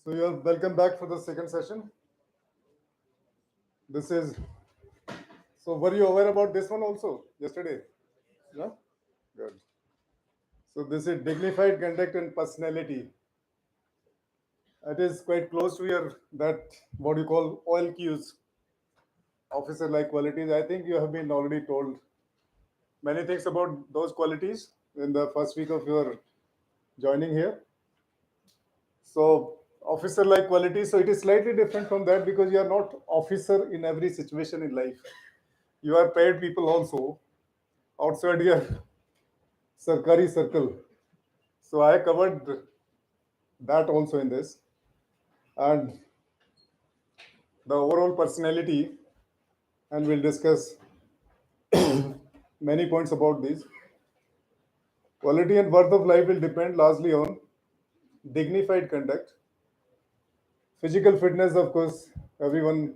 So you're welcome back for the second session. This is so. Were you aware about this one also yesterday? Yeah, good. So this is dignified conduct and personality. It is quite close to your that what you call oil cues, officer-like qualities. I think you have been already told many things about those qualities in the first week of your joining here. So officer-like qualities. So it is slightly different from that because you are not officer in every situation in life. You are paid people also outside your Sarkari circle. So I covered that also in this. And the overall personality, and we'll discuss many points about these. Quality and worth of life will depend largely on dignified conduct. Physical fitness, of course, everyone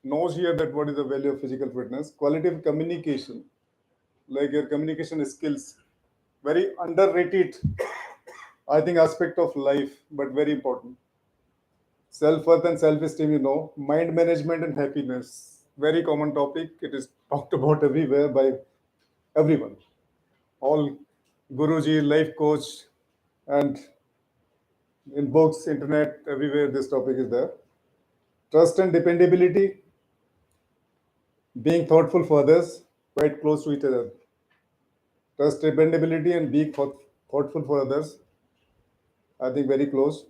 knows here that what is the value of physical fitness. Quality of communication, like your communication skills, very underrated, I think, aspect of life, but very important. Self-worth and self-esteem, mind management and happiness, very common topic. It is talked about everywhere by everyone, all guruji, life coach, and in books, internet, everywhere this topic is there. Trust and dependability, being thoughtful for others, quite close to each other. Trust, dependability, and being thoughtful for others, I think, very close.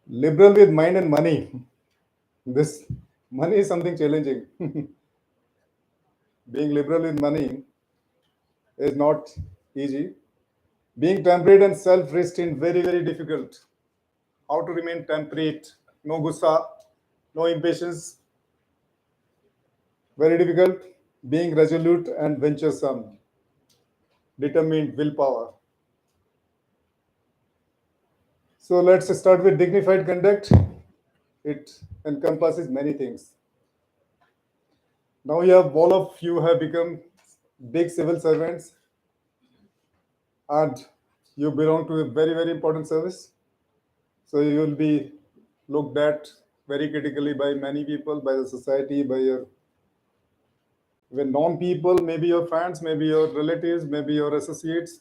Liberal with mind and money, this money is something challenging. Being liberal with money is not easy. Being temperate and self-restrained, very, very difficult. How to remain temperate, no gussa, no impatience, very difficult. Being resolute and venturesome, determined, willpower. So let's start with dignified conduct. It encompasses many things. Now you have all of you have become big civil servants, and you belong to a very, very important service. So you will be looked at very critically by many people, by the society, by your when known people, maybe your fans, maybe your relatives, maybe your associates.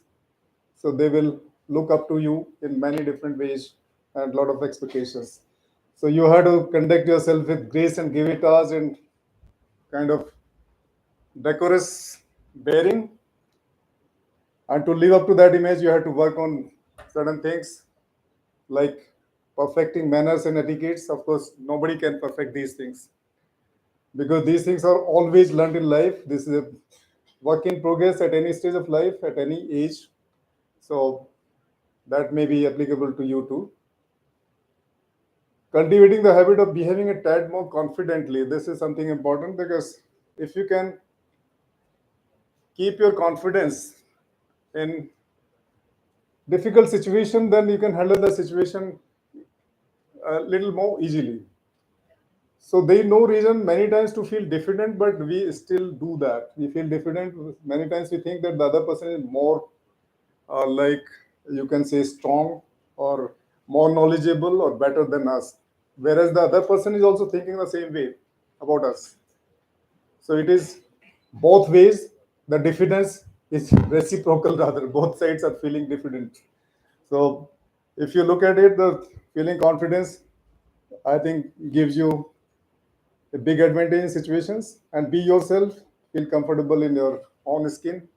So they will look up to you in many different ways and a lot of expectations. So you have to conduct yourself with grace and gravitas and kind of decorous bearing. And to live up to that image, you have to work on certain things like perfecting manners and etiquettes. Of course, nobody can perfect these things because these things are always learned in life. This is a work in progress at any stage of life, at any age. So that may be applicable to you too. Cultivating the habit of behaving a tad more confidently. This is something important because if you can keep your confidence in difficult situation, then you can handle the situation a little more easily. So there is no reason many times to feel diffident, but we still do that. We feel diffident. Many times we think that the other person is more, like you can say, strong or more knowledgeable or better than us, whereas the other person is also thinking the same way about us. So it is both ways. The diffidence is reciprocal, rather. Both sides are feeling diffident. So if you look at it, the feeling confidence, I think, gives you a big advantage in situations. And be yourself, feel comfortable in your own skin.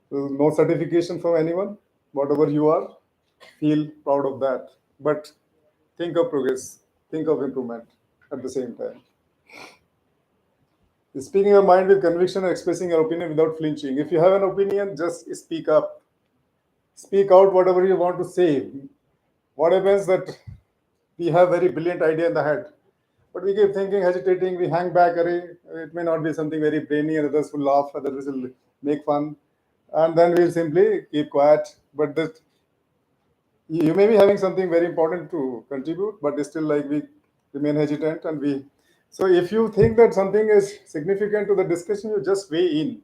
No certification from anyone. Whatever you are, feel proud of that. But think of progress, think of improvement at the same time. Speaking your mind with conviction and expressing your opinion without flinching. If you have an opinion, just speak up. Speak out whatever you want to say. What happens that we have very brilliant idea in the head, but we keep thinking, hesitating, we hang back, it may not be something very brainy, and others will laugh, others will make fun, and then we'll simply keep quiet. But that you may be having something very important to contribute, but still like we remain hesitant and we. So if you think that something is significant to the discussion, you just weigh in.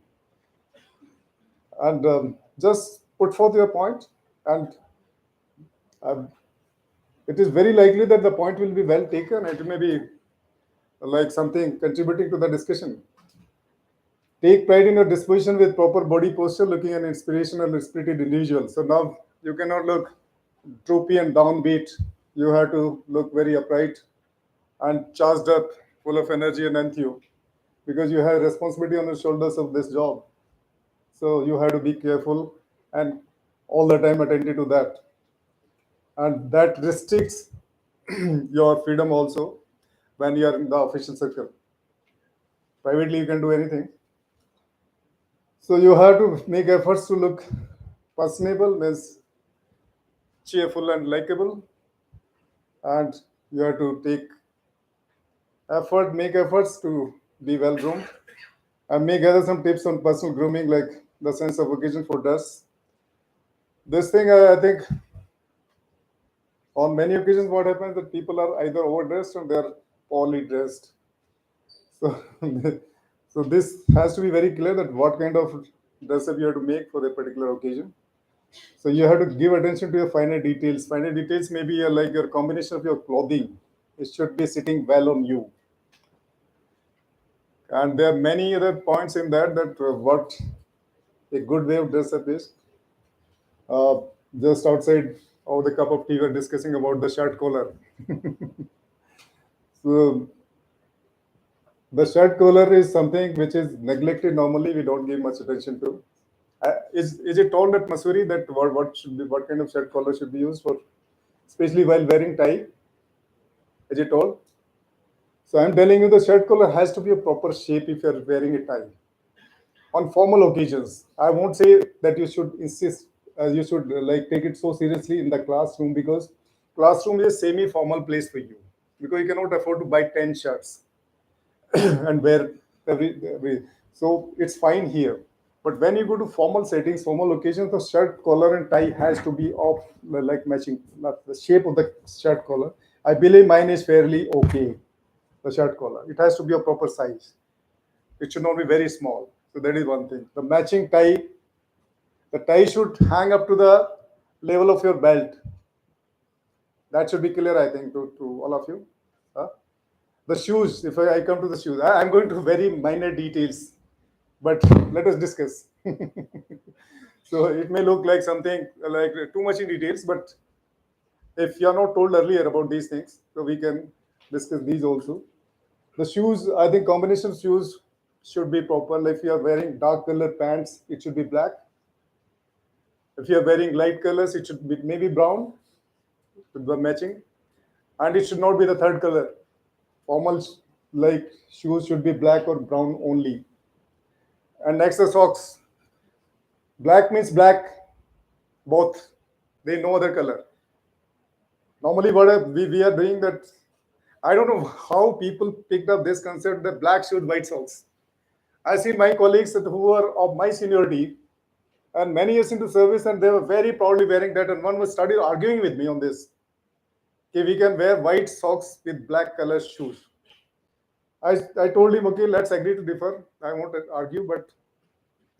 and just put forth your point, and uh, it is very likely that the point will be well taken. It may be like something contributing to the discussion. Take pride in your disposition with proper body posture, looking an inspirational, spirited individual. So now you cannot look droopy and downbeat. You have to look very upright and charged up, full of energy and enthusiasm, because you have responsibility on your shoulders of this job. So you have to be careful and all the time attentive to that. And that restricts your freedom also when you are in the official circle. Privately, you can do anything. So you have to make efforts to look personable, means cheerful and likable, and you have to make efforts to be well groomed, and may gather some tips on personal grooming, like the sense of occasion for dress. This thing, I think, on many occasions, what happens that people are either overdressed or they are poorly dressed. So, so this has to be very clear that what kind of dress up you have to make for a particular occasion. So you have to give attention to your finer details. Finer details may be like your combination of your clothing. It should be sitting well on you. And there are many other points in that what a good way of dress up is. Uh, just outside of the cup of tea, we're discussing about the shirt collar. So the shirt collar is something which is neglected normally. We don't give much attention to. Is it told at Masuri that what kind of shirt collar should be used for, especially while wearing tie? Is it told? So I'm telling you, the shirt collar has to be a proper shape if you're wearing a tie. On formal occasions, I won't say that you should insist, you should like take it so seriously in the classroom, because classroom is a semi-formal place for you, because you cannot afford to buy 10 shirts and wear every. So it's fine here. But when you go to formal settings, formal occasions, the shirt collar and tie has to be of like matching, not the shape of the shirt collar. I believe mine is fairly okay. The shirt collar, it has to be a proper size. It should not be very small. So that is one thing. The matching tie, the tie should hang up to the level of your belt. That should be clear, I think, to all of you. Huh? The shoes, if I come to the shoes, I'm going to very minor details, but let us discuss. So it may look like something like too much in details, but if you are not told earlier about these things, so we can discuss these also. The shoes, I think combination shoes should be proper. Like if you are wearing dark color pants, it should be black. If you are wearing light colors, it should be maybe brown with the matching, and it should not be the third color. Formal like shoes should be black or brown only. And next the socks. Black means black, both. They no other color. Normally, we are doing that. I don't know how people picked up this concept that black shoes, white socks. I see my colleagues who are of my seniority and many years into service, and they were very proudly wearing that. And one was started arguing with me on this. Okay, we can wear white socks with black color shoes. I told him, okay, let's agree to differ. I won't argue, but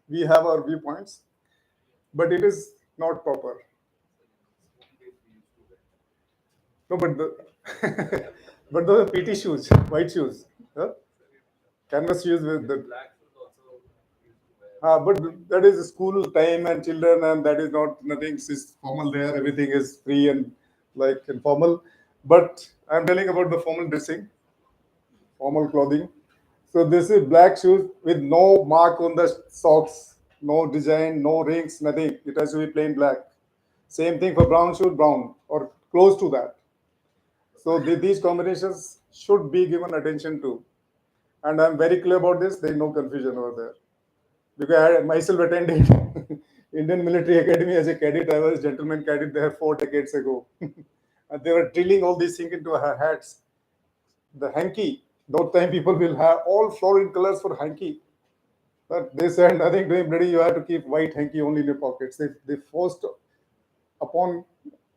we have our viewpoints. But it is not proper. No, but the but the PT shoes, white shoes, huh? Canvas shoes with the. But that is school time and children, and that is not nothing is formal there. Everything is free and like informal. But I'm telling about the formal dressing, formal clothing. So this is black shoes with no mark on the socks, no design, no rings, nothing. It has to be plain black. Same thing for brown shoes, brown or close to that. So these combinations should be given attention to, and I'm very clear about this. There is no confusion over there, because I myself attended Indian Military Academy as a cadet. I was gentleman cadet there 4 decades ago, and they were drilling all these things into our hats. The hanky. Those time people will have all florid colors for hanky. But they said nothing doing bloody. You have to keep white hanky only in your pockets. They forced upon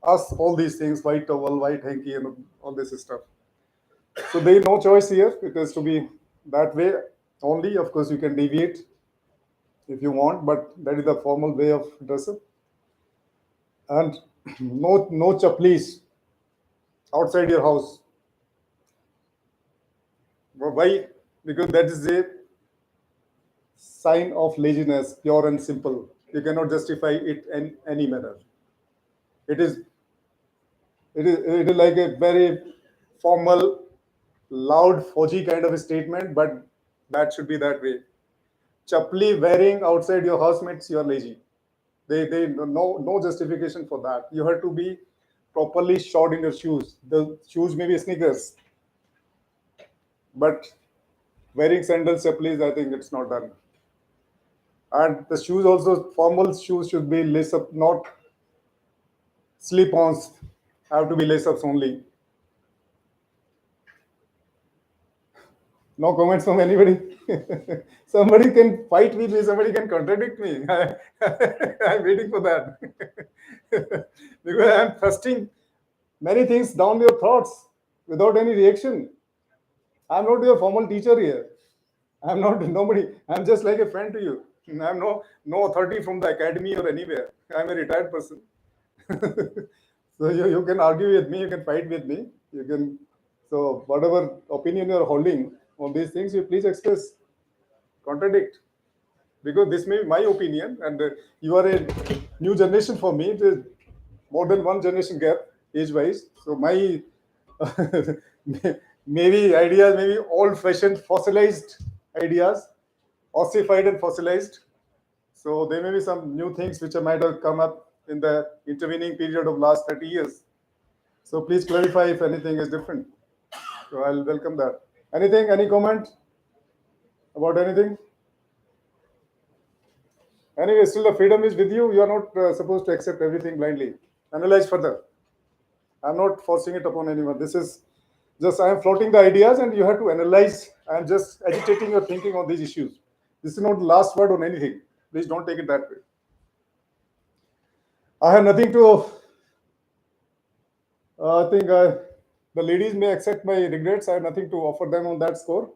us all these things: white towel, white hanky, and all this stuff. So there is no choice here. It has to be that way only. Of course, you can deviate if you want, but that is the formal way of dress up. And no chaplis outside your house. Why? Because that is a sign of laziness, pure and simple. You cannot justify it in any manner. It is it is like a very formal, loud, fauji kind of a statement, but that should be that way. Chapli wearing outside your house means you are lazy. They no justification for that. You have to be properly shod in your shoes. The shoes may be sneakers, but wearing sandals, chaplis, I think it's not done. And the shoes also, formal shoes should be lace up, not slip-ons. Have to be lace ups only. No comments from anybody. Somebody can fight with me. Somebody can contradict me. I'm waiting for that because I'm thrusting many things down your thoughts without any reaction. I'm not your formal teacher here. I'm not nobody. I'm just like a friend to you. I'm no authority from the academy or anywhere. I'm a retired person. So you can argue with me. You can fight with me. You can. So whatever opinion you're holding on these things, you please express, contradict, because this may be my opinion, and you are a new generation for me. It is more than one generation gap age-wise. So my maybe ideas, maybe old-fashioned, fossilized ideas, ossified and fossilized. So there may be some new things which might have come up in the intervening period of last 30 years. So please clarify if anything is different. So I'll welcome that. Anything, any comment about anything? Anyway, still the freedom is with you. You are not supposed to accept everything blindly. Analyze further. I'm not forcing it upon anyone. This is just I am floating the ideas, and you have to analyze. I am just agitating your thinking on these issues. This is not the last word on anything. Please don't take it that way. I have nothing to. I think the ladies may accept my regrets. I have nothing to offer them on that score.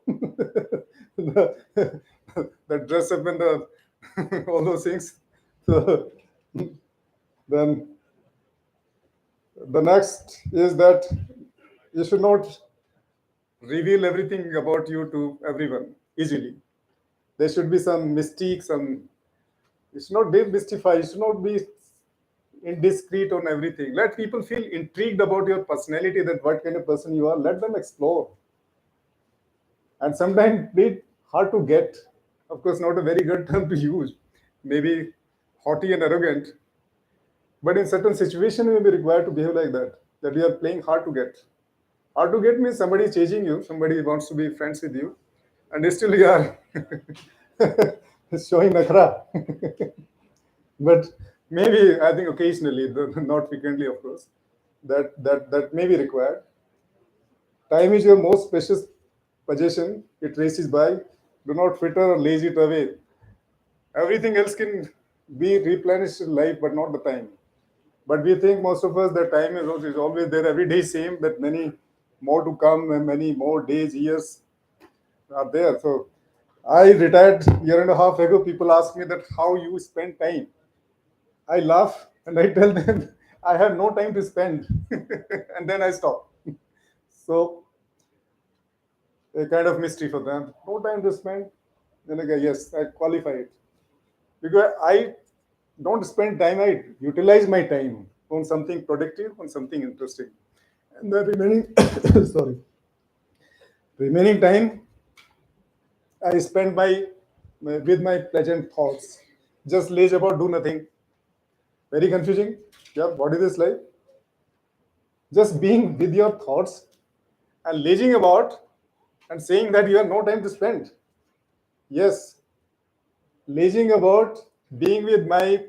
the, the dress up and the all those things. So, then the next is that you should not reveal everything about you to everyone easily. There should be some mystique, some. It should not be mystified. It should not be indiscreet on everything. Let people feel intrigued about your personality, that what kind of person you are. Let them explore. And sometimes be hard to get. Of course, not a very good term to use. Maybe haughty and arrogant. But in certain situations, you may be required to behave like that. That you are playing hard to get. Hard to get means somebody is chasing you, somebody wants to be friends with you, and still you are showing nakhra. But maybe I think occasionally, not frequently, of course, that may be required. Time is your most precious possession. It races by. Do not fritter or lazy it away. Everything else can be replenished in life, but not the time. But we think most of us the time is always there, every day same, that many more to come and many more days, years are there. So I retired year and a half ago. People ask me that how you spend time. I laugh and I tell them I have no time to spend, and then I stop. So a kind of mystery for them. No time to spend. Then again, yes, I qualify it because I don't spend time. I utilize my time on something productive, on something interesting, and the remaining sorry, remaining time I spend with my pleasant thoughts. Just laze about, do nothing. Very confusing. Yeah, what is this life? Just being with your thoughts and lazing about and saying that you have no time to spend. Yes, lazing about, being with my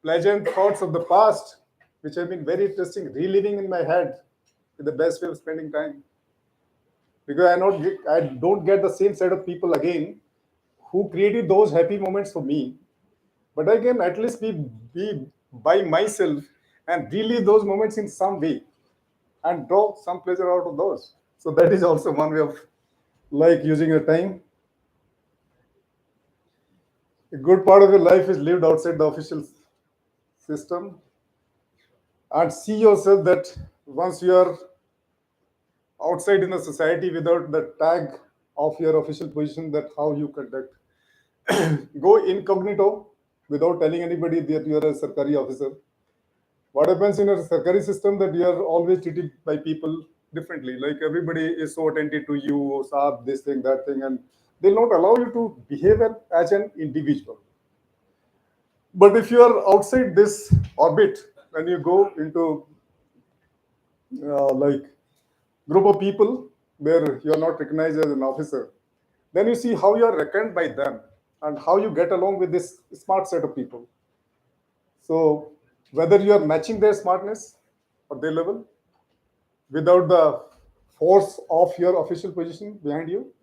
pleasant thoughts of the past, which have been very interesting, reliving in my head is the best way of spending time. Because I don't get the same set of people again who created those happy moments for me, but I can at least be by myself and relive those moments in some way and draw some pleasure out of those. So that is also one way of like using your time. A good part of your life is lived outside the official system, and see yourself that once you are outside in the society without the tag of your official position, that how you conduct. Go incognito without telling anybody that you are a Sarkari officer. What happens in a Sarkari system that you are always treated by people differently. Like everybody is so attentive to you, oh, Saab, this thing, that thing, and they'll not allow you to behave as an individual. But if you are outside this orbit, when you go into like group of people where you are not recognized as an officer, then you see how you are reckoned by them and how you get along with this smart set of people. So whether you are matching their smartness or their level without the force of your official position behind you,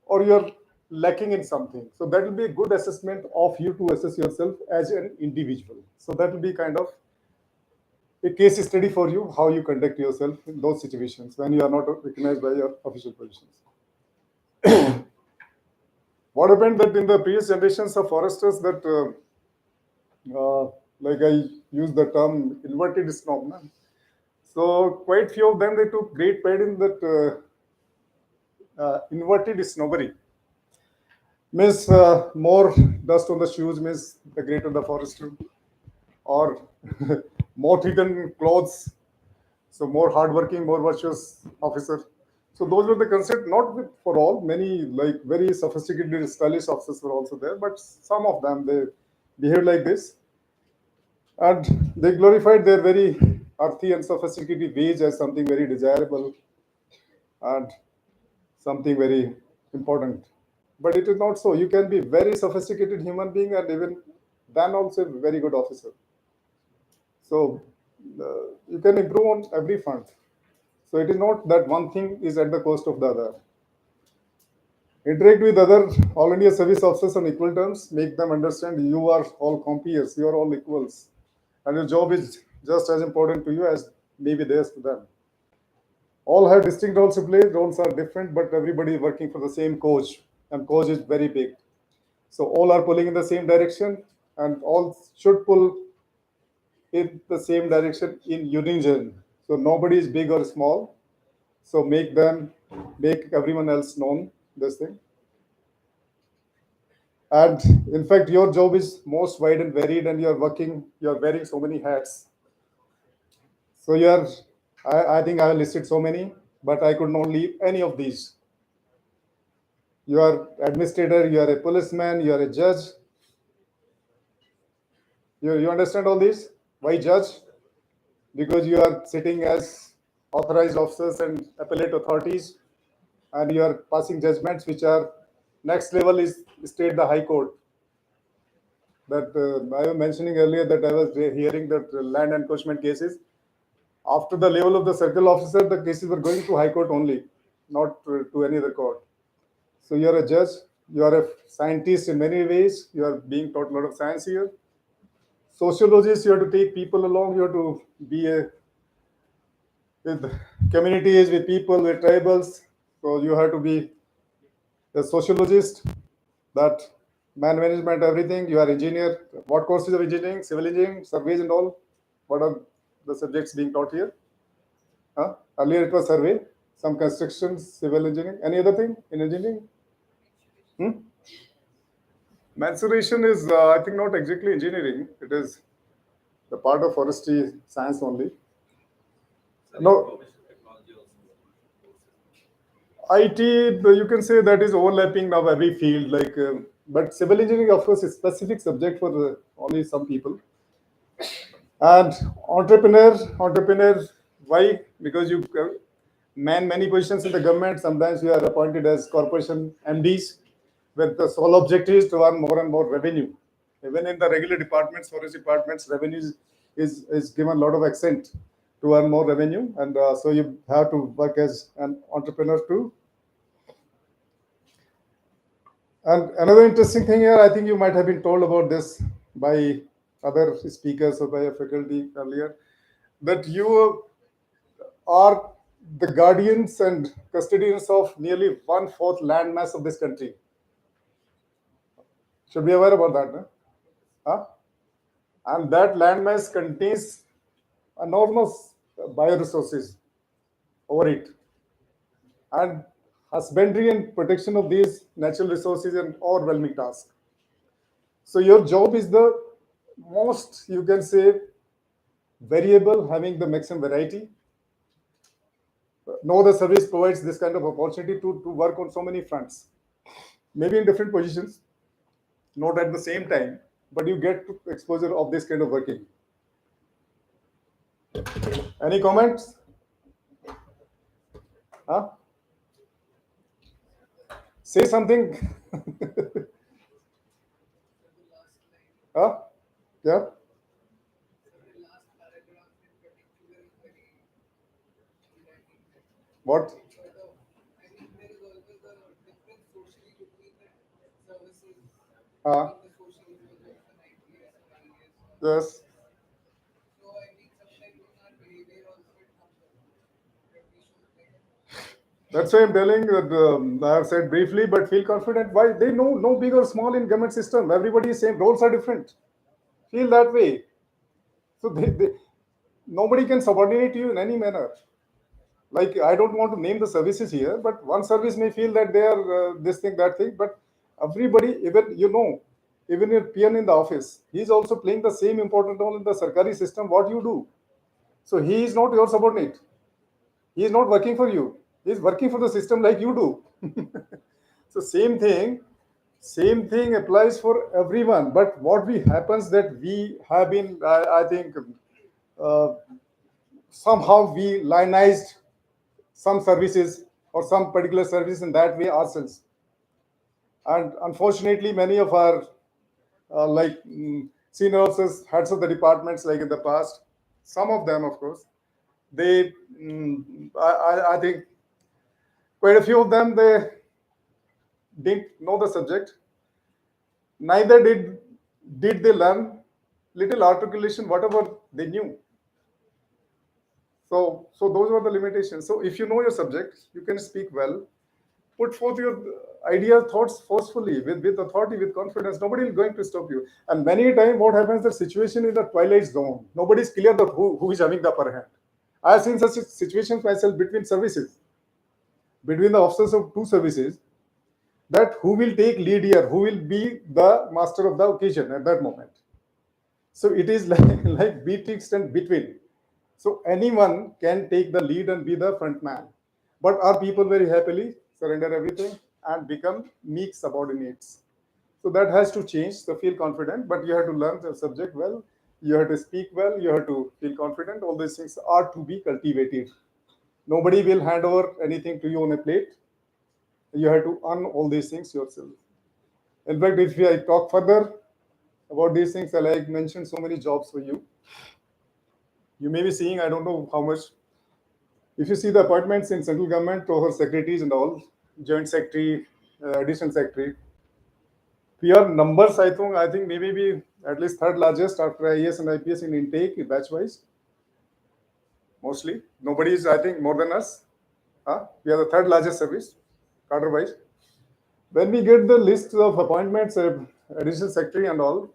or you're lacking in something. So that will be a good assessment of you to assess yourself as an individual. So that will be kind of a case study for you how you conduct yourself in those situations when you are not recognized by your official positions. What happened that in the previous generations of foresters that like I use the term inverted snob. Na? So quite few of them they took great pride in that inverted snobbery. Means more dust on the shoes means the greater the forester, or more hidden clothes, so more hardworking, more virtuous officer. So those were the concept, not for all. Many like very sophisticated, stylish officers were also there, but some of them they behaved like this, and they glorified their very earthy and sophisticated wage as something very desirable and something very important. But it is not so. You can be very sophisticated human being and even then also a very good officer. So you can improve on every front. So it is not that one thing is at the cost of the other. Interact with other all India service officers on equal terms. Make them understand you are all compeers. You are all equals, and your job is just as important to you as maybe theirs to them. All have distinct roles to play. Roles are different, but everybody is working for the same coach, and coach is very big. So all are pulling in the same direction, and all should pull in the same direction in unison. So nobody is big or small. So make everyone else known this thing. And in fact, your job is most wide and varied, and you're wearing so many hats. So I think I have listed so many, but I could not leave any of these. You are administrator, you are a policeman, you are a judge. You understand all this? Why judge? Because you are sitting as authorized officers and appellate authorities, and you are passing judgments which are next level is state the high court. That I was mentioning earlier that I was hearing that land encroachment cases after the level of the circle officer, the cases were going to high court only, not to any other court. So you are a judge, you are a scientist in many ways, you are being taught a lot of science here. Sociologist, you have to take people along, you have to be with communities, with people, with tribals. So you have to be a sociologist, that man management, everything. You are engineer. What courses of engineering, civil engineering, surveys and all? What are the subjects being taught here? Huh? Earlier it was survey, some construction, civil engineering. Any other thing in engineering? Hmm? Mensuration is, I think, not exactly engineering. It is the part of forestry science only. No, IT, you can say that is overlapping now every field. But civil engineering, of course, is specific subject for only some people. And entrepreneur, why? Because you man many positions in the government. Sometimes you are appointed as corporation MDs, with the sole objective is to earn more and more revenue. Even in the regular departments, forest departments, revenue is given a lot of accent to earn more revenue, and so you have to work as an entrepreneur too. And another interesting thing here, I think you might have been told about this by other speakers or by a faculty earlier, that you are the guardians and custodians of nearly one fourth land mass of this country. Should be aware about that. No? Huh? And that landmass contains enormous bioresources over it. And husbandry and protection of these natural resources is an overwhelming task. So your job is the most, you can say, variable, having the maximum variety. No other service provides this kind of opportunity to work on so many fronts, maybe in different positions, not at the same time, but you get exposure of this kind of working. Any comments? Huh? Say something. Huh? Yeah. What? Uh, yes. That's why I'm telling that I have said briefly, but feel confident. Why? They know no big or small in government system. Everybody is same. Roles are different. Feel that way. So nobody can subordinate you in any manner. Like I don't want to name the services here, but one service may feel that they are this thing, that thing, but everybody, even even your peon in the office, he's also playing the same important role in the Sarkari system. What you do? So he is not your subordinate. He is not working for you. He is working for the system like you do. So same thing applies for everyone. But what we happens that we have been, I think, uh, somehow we lionized some services or some particular service in that way ourselves. And unfortunately, many of our senior officers, heads of the departments, like in the past, some of them, of course, they, I think, quite a few of them, they didn't know the subject. Neither did they learn little articulation, whatever they knew. So those were the limitations. So if you know your subject, you can speak well, put forth your idea, thoughts forcefully, with authority, with confidence. Nobody is going to stop you. And many times, what happens, the situation is the twilight zone. Nobody is clear that who is having the upper hand. I have seen such situations myself between services, between the officers of two services, that who will take lead here, who will be the master of the occasion at that moment. So it is like betwixt and between. So anyone can take the lead and be the front man. But our people very happily surrender everything and become meek subordinates. So that has to change. So feel confident, but you have to learn the subject well. You have to speak well. You have to feel confident. All these things are to be cultivated. Nobody will hand over anything to you on a plate. You have to earn all these things yourself. In fact, if I talk further about these things, I like mentioned so many jobs for you. You may be seeing, I don't know how much. If you see the appointments in central government or secretaries and all, joint secretary, additional secretary, pure numbers, I think maybe be at least third largest after IAS and IPS in intake batch wise. Mostly, nobody is, I think, more than us. Huh? We are the third largest service, cadre wise. When we get the list of appointments, additional secretary and all,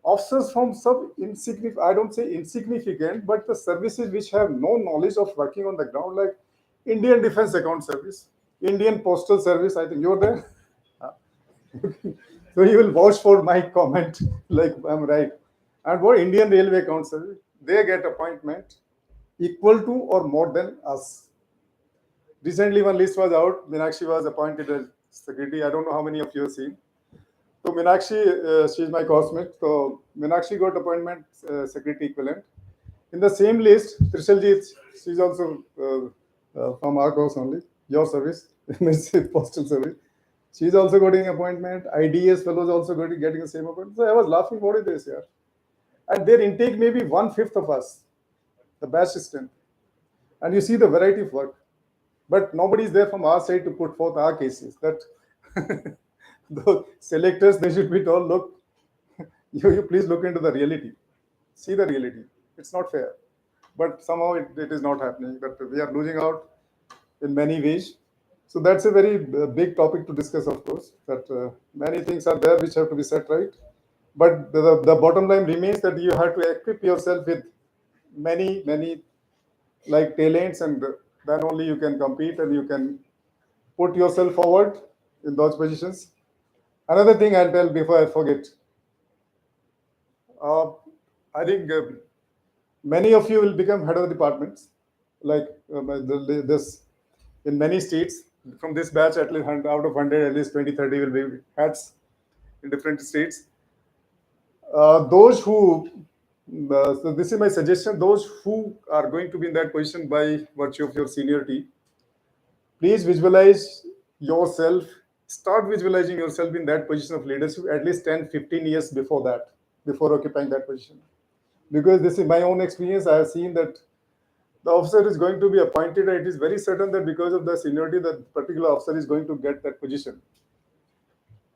officers from sub insignificant, I don't say insignificant, but the services which have no knowledge of working on the ground, like Indian Defense Account Service, Indian Postal Service, I think you're there. So you will vouch for my comment, like I'm right. And what Indian Railway Account Service, they get appointment equal to or more than us. Recently, one list was out. Meenakshi was appointed as secretary. I don't know how many of you have seen. So Meenakshi, she's my classmate. So Meenakshi got appointment secretary equivalent. In the same list, Trishalji, she's also from our course only, your service, postal service. She's also getting appointment. IDS fellows also getting the same appointment. So I was laughing, what is this here? And their intake may be 1/5 of us, the batch system. And you see the variety of work. But nobody is there from our side to put forth our cases. That the selectors, they should be told, look, you please look into the reality. See the reality. It's not fair. But somehow it is not happening. But we are losing out in many ways. So that's a very big topic to discuss, of course. That many things are there which have to be set right. But the bottom line remains that you have to equip yourself with many like talents, and then only you can compete and you can put yourself forward in those positions. Another thing I'll tell before I forget. Uh, I think many of you will become head of departments, like this in many states. From this batch, at least out of 100, at least 20, 30 will be heads in different states. Those who, so this is my suggestion, those who are going to be in that position by virtue of your seniority, please visualize yourself, start visualizing yourself in that position of leadership at least 10, 15 years before that, before occupying that position. Because this is my own experience. I have seen that the officer is going to be appointed, and it is very certain that because of the seniority, that particular officer is going to get that position.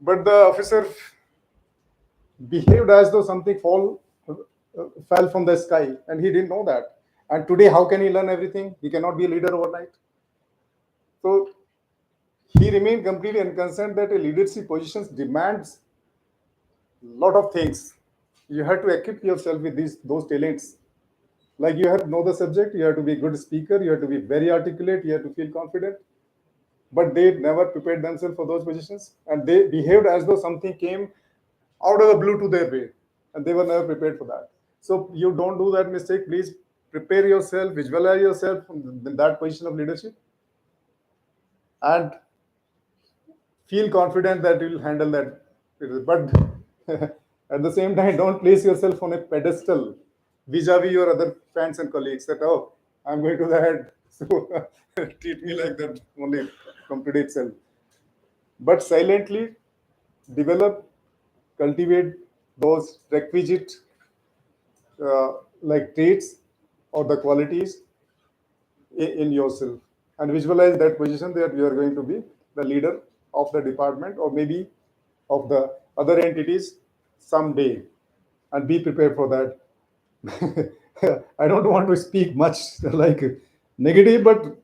But the officer behaved as though something fell from the sky, and he didn't know that. And today, how can he learn everything? He cannot be a leader overnight. So he remained completely unconcerned that a leadership position demands a lot of things. You have to equip yourself with those talents. Like you have to know the subject, you have to be a good speaker, you have to be very articulate, you have to feel confident. But they never prepared themselves for those positions, and they behaved as though something came out of the blue to their way, and they were never prepared for that. So you don't do that mistake. Please prepare yourself, visualize yourself in that position of leadership, and feel confident that you will handle that. But at the same time, don't place yourself on a pedestal vis-a-vis your other friends and colleagues that, oh, I'm going to the head, so treat me like that only from today itself. But silently develop, cultivate those requisite like traits or the qualities in yourself, and visualize that position that you are going to be the leader of the department or maybe of the other entities someday, and be prepared for that. I don't want to speak much like negative, but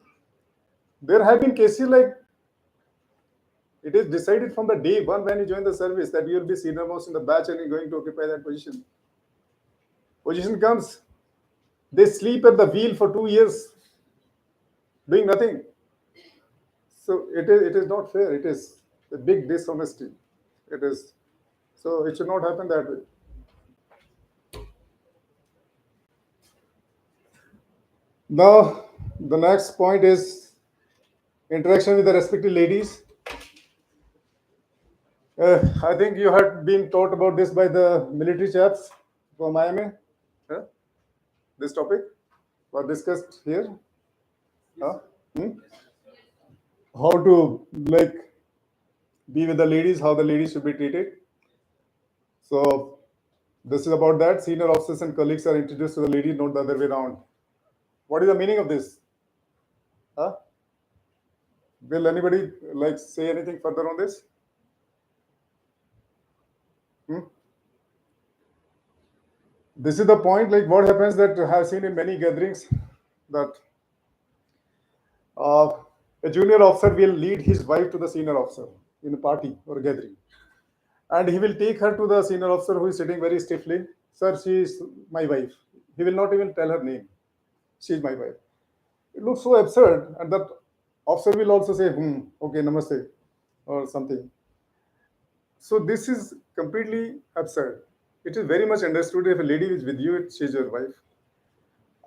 there have been cases like it is decided from the day one when you join the service that you will be senior most in the batch and you're going to occupy that position. Position comes, they sleep at the wheel for 2 years doing nothing. So it is not fair. It is a big dishonesty. It is, so it should not happen that way. Now the next point is interaction with the respective ladies. I think you had been taught about this by the military chaps from IMA. Huh? This topic was discussed here. Huh? Hmm? How to like be with the ladies, how the ladies should be treated. So this is about that. Senior officers and colleagues are introduced to the lady, not the other way around. What is the meaning of this? Huh? Will anybody like say anything further on this? Hmm? This is the point. Like what happens that I have seen in many gatherings that uh, a junior officer will lead his wife to the senior officer in a party or a gathering, and he will take her to the senior officer who is sitting very stiffly. Sir, she is my wife. He will not even tell her name. She is my wife. It looks so absurd, and that officer will also say, okay, namaste, or something. So this is completely absurd. It is very much understood if a lady is with you, she is your wife.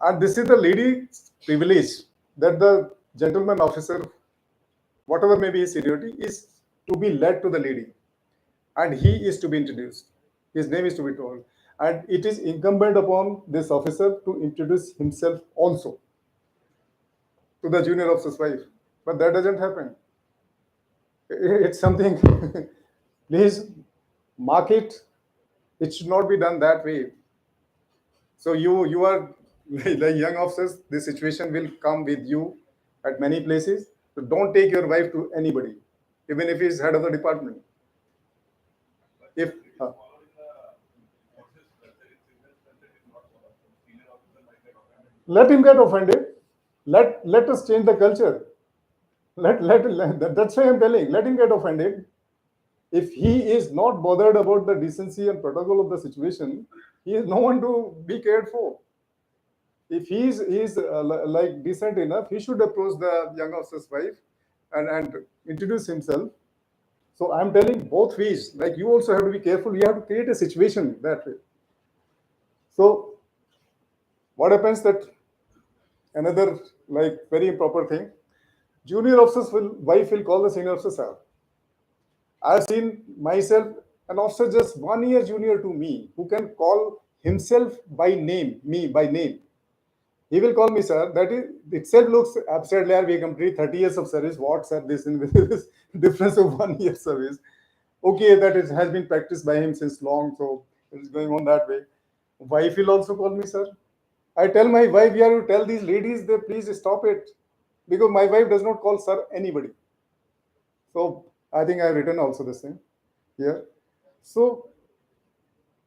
And this is the lady's privilege that the gentleman officer, whatever may be his seniority, is to be led to the lady. And he is to be introduced. His name is to be told. And it is incumbent upon this officer to introduce himself also to the junior officer's wife. But that doesn't happen. It's something, please mark it. It should not be done that way. So you are like young officers, this situation will come with you at many places. So don't take your wife to anybody, even if he's head of the department. If let him get offended, let us change the culture. That's why I'm telling. Let him get offended. If he is not bothered about the decency and protocol of the situation, he is no one to be cared for. If he's like decent enough, he should approach the young officer's wife and introduce himself. So I'm telling both ways. Like you also have to be careful. You have to create a situation that way. So what happens that another like very improper thing, junior officers will wife will call the senior officer sir. I've seen myself an officer just 1 year junior to me who can call himself by name, me by name. He will call me sir. That is itself looks absurd. Yaar, we complete 30 years of service. What sir? This in this difference of 1 year service. Okay, that it has been practiced by him since long, so it is going on that way. Wife will also call me sir. I tell my wife, we have to tell these ladies they please stop it because my wife does not call sir anybody. So I think I've written also this thing here. So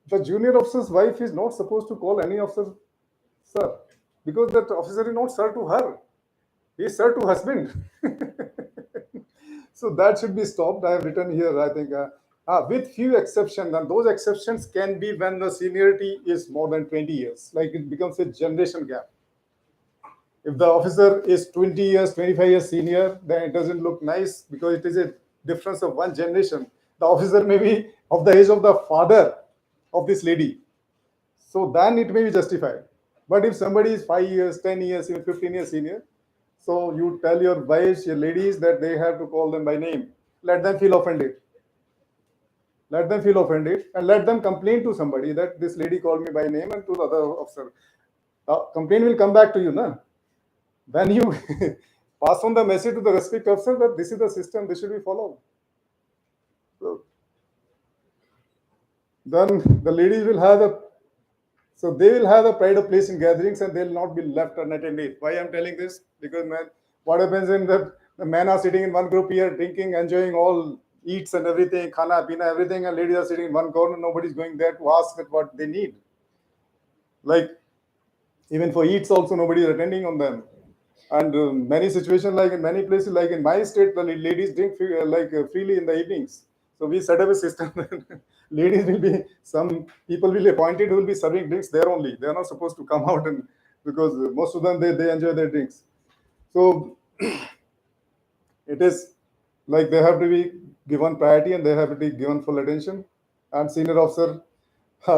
the junior officer's wife is not supposed to call any officer sir because that officer is not sir to her. He is sir to husband. So that should be stopped. I have written here, I think, with few exceptions, and those exceptions can be when the seniority is more than 20 years, like it becomes a generation gap. If the officer is 20 years, 25 years senior, then it doesn't look nice because it is a difference of one generation. The officer may be of the age of the father of this lady. So then it may be justified. But if somebody is 5 years, 10 years, even 15 years senior, so you tell your wives, your ladies that they have to call them by name. Let them feel offended. Let them feel offended and let them complain to somebody that this lady called me by name and to the other officer. Complaint will come back to you, na? When you pass on the message to the respect officer that this is the system, this should be followed. So then the ladies will have a so they will have a pride of place in gatherings and they'll not be left unattended. Why I'm telling this? Because man, what happens in the men are sitting in one group here, drinking, enjoying all eats and everything, khana, pina, everything, and ladies are sitting in one corner. Nobody's going there to ask that what they need. Like even for eats, also nobody is attending on them. And many situations, like in many places, like in my state, the ladies drink freely in the evenings. So we set up a system. Ladies will be some people will be appointed who will be serving drinks there only. They are not supposed to come out and because most of them they enjoy their drinks. So it is like they have to be given priority and they have to be given full attention. And senior officer,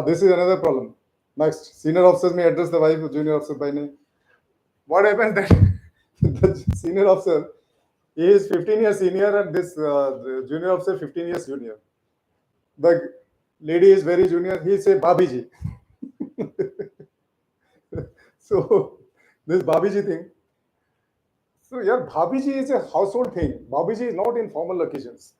this is another problem. Next, senior officers may address the wife of junior officer by name. What happens that the senior officer he is 15 years senior and this the junior officer 15 years junior. The lady is very junior. He say Babiji. So this Babiji thing. So yeah, Babiji is a household thing. Babiji is not in formal occasions.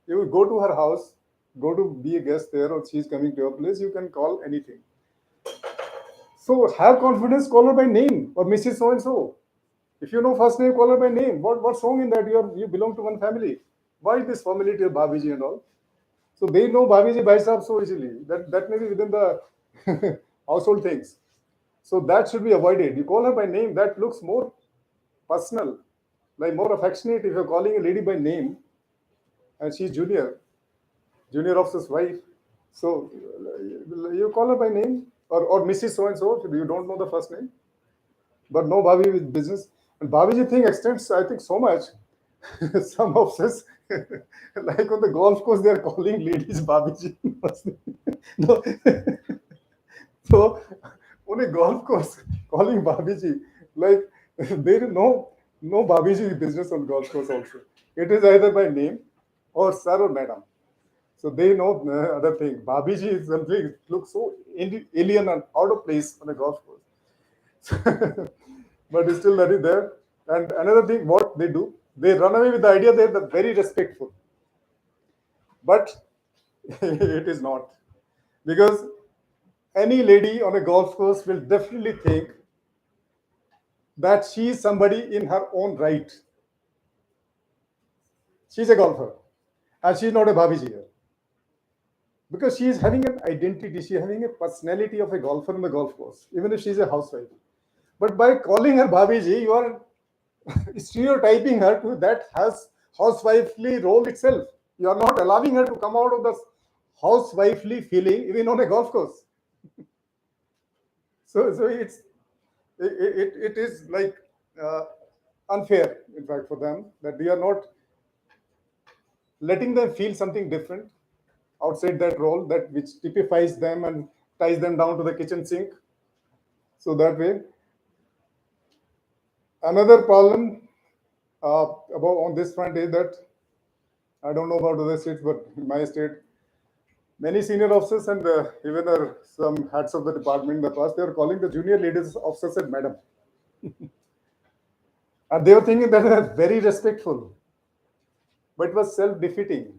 You will go to her house, go to be a guest there, or she is coming to your place. You can call anything. So have confidence. Call her by name or Mrs. So and so. If you know first name, call her by name. What's wrong in that? You belong to one family. Why this formality of Babiji and all? So they know Babiji by sahab so easily. That may be within the household things. So that should be avoided. You call her by name, that looks more personal, like more affectionate. If you're calling a lady by name and she's junior officer's wife, so you call her by name or Mrs. So and so. You don't know the first name, but no Babi with business. And Babiji thing extends, I think, so much. Some officers, like on the golf course, they are calling ladies Babiji. No. So on a golf course, calling Babiji, like there is no Babiji business on golf course also. It is either by name or sir or madam. So they know other thing. Babiji is something it looks so alien and out of place on a golf course. But still that is there. And another thing, what they do, they run away with the idea they're very respectful. But it is not. Because any lady on a golf course will definitely think that she is somebody in her own right. She's a golfer and she's not a Babiji here. Because she is having an identity, she is having a personality of a golfer on the golf course, even if she's a housewife. But by calling her Babiji, you are stereotyping her to that has housewifely role itself. You are not allowing her to come out of the housewifely feeling even on a golf course. So it is like uh, unfair, in fact, for them that we are not letting them feel something different outside that role that which typifies them and ties them down to the kitchen sink. So that way, another problem about on this front is that I don't know about other states, but in my state, many senior officers and even some heads of the department in the past, they were calling the junior leaders officers as madam. And they were thinking that they were very respectful, but it was self defeating.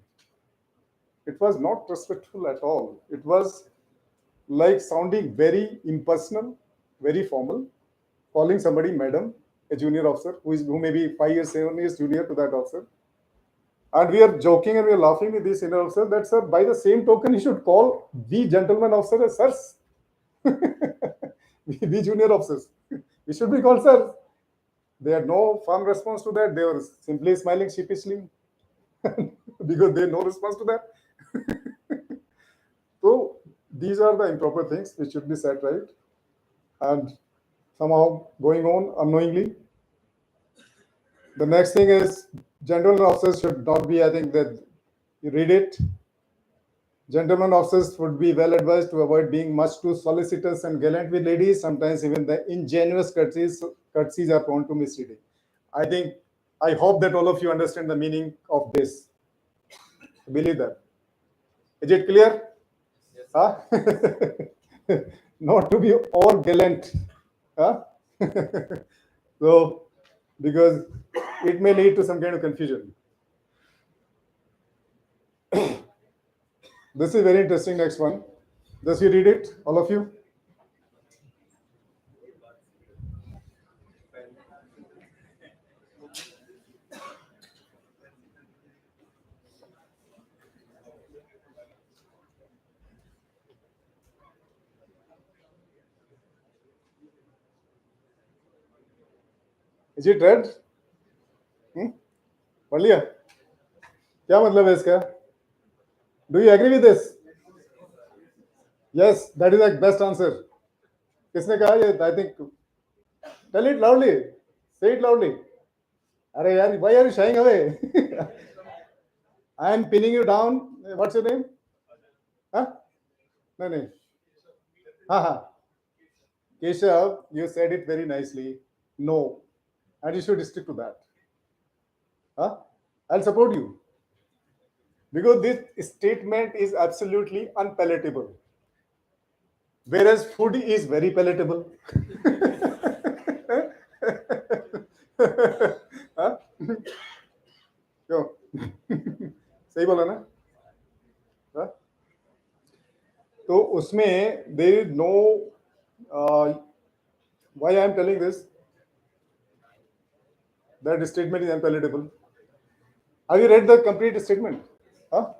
It was not respectful at all. It was like sounding very impersonal, very formal, calling somebody madam, a junior officer who may be 5 years, 7 years junior to that officer. And we are joking and we are laughing with this senior officer that, sir, by the same token, you should call the gentleman officer as sirs. We junior officers. We should be called sirs. They had no firm response to that. They were simply smiling sheepishly because they had no response to that. So these are the improper things which should be set right. And somehow going on unknowingly. The next thing is gentlemen officers should not be, I think that you read it. Gentlemen officers would be well advised to avoid being much too solicitous and gallant with ladies. Sometimes even the ingenuous courtesies are prone to misreading. I think, I hope that all of you understand the meaning of this. I believe that. Is it clear? Yes. Huh? Not to be all gallant. Huh? So, because it may lead to some kind of confusion. This is very interesting. Next one. Just you read it, all of you. Is it read? पढ़ लिया? क्या मतलब है इसका? Do you agree with this? Yes, that is the best answer. किसने कहा ये? I think. Tell it loudly. Say it loudly. अरे यार, why are you shying away? I am pinning you down. What's your name? Huh? No, no. हाँ. Keshav, you said it very nicely. No. And you should stick to that. Huh? I'll support you. Because this statement is absolutely unpalatable. Whereas food is very palatable. हाँ? क्यों? सही बोला ना? हाँ? तो उसमें there is no why I am telling this, that statement is unpalatable. Have you read the complete statement? Huh?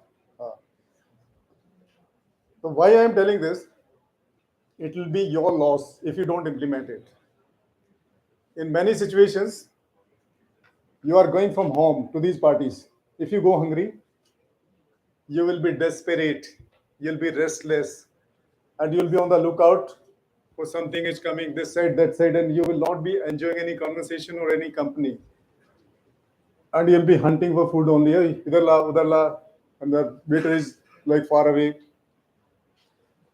So why I am telling this, it will be your loss if you don't implement it. In many situations, you are going from home to these parties. If you go hungry, you will be desperate, you'll be restless, and you'll be on the lookout for something is coming this side, that side, and you will not be enjoying any conversation or any company. And you'll be hunting for food only. Hey, idhar la, udhar la, and the waiter is like far away.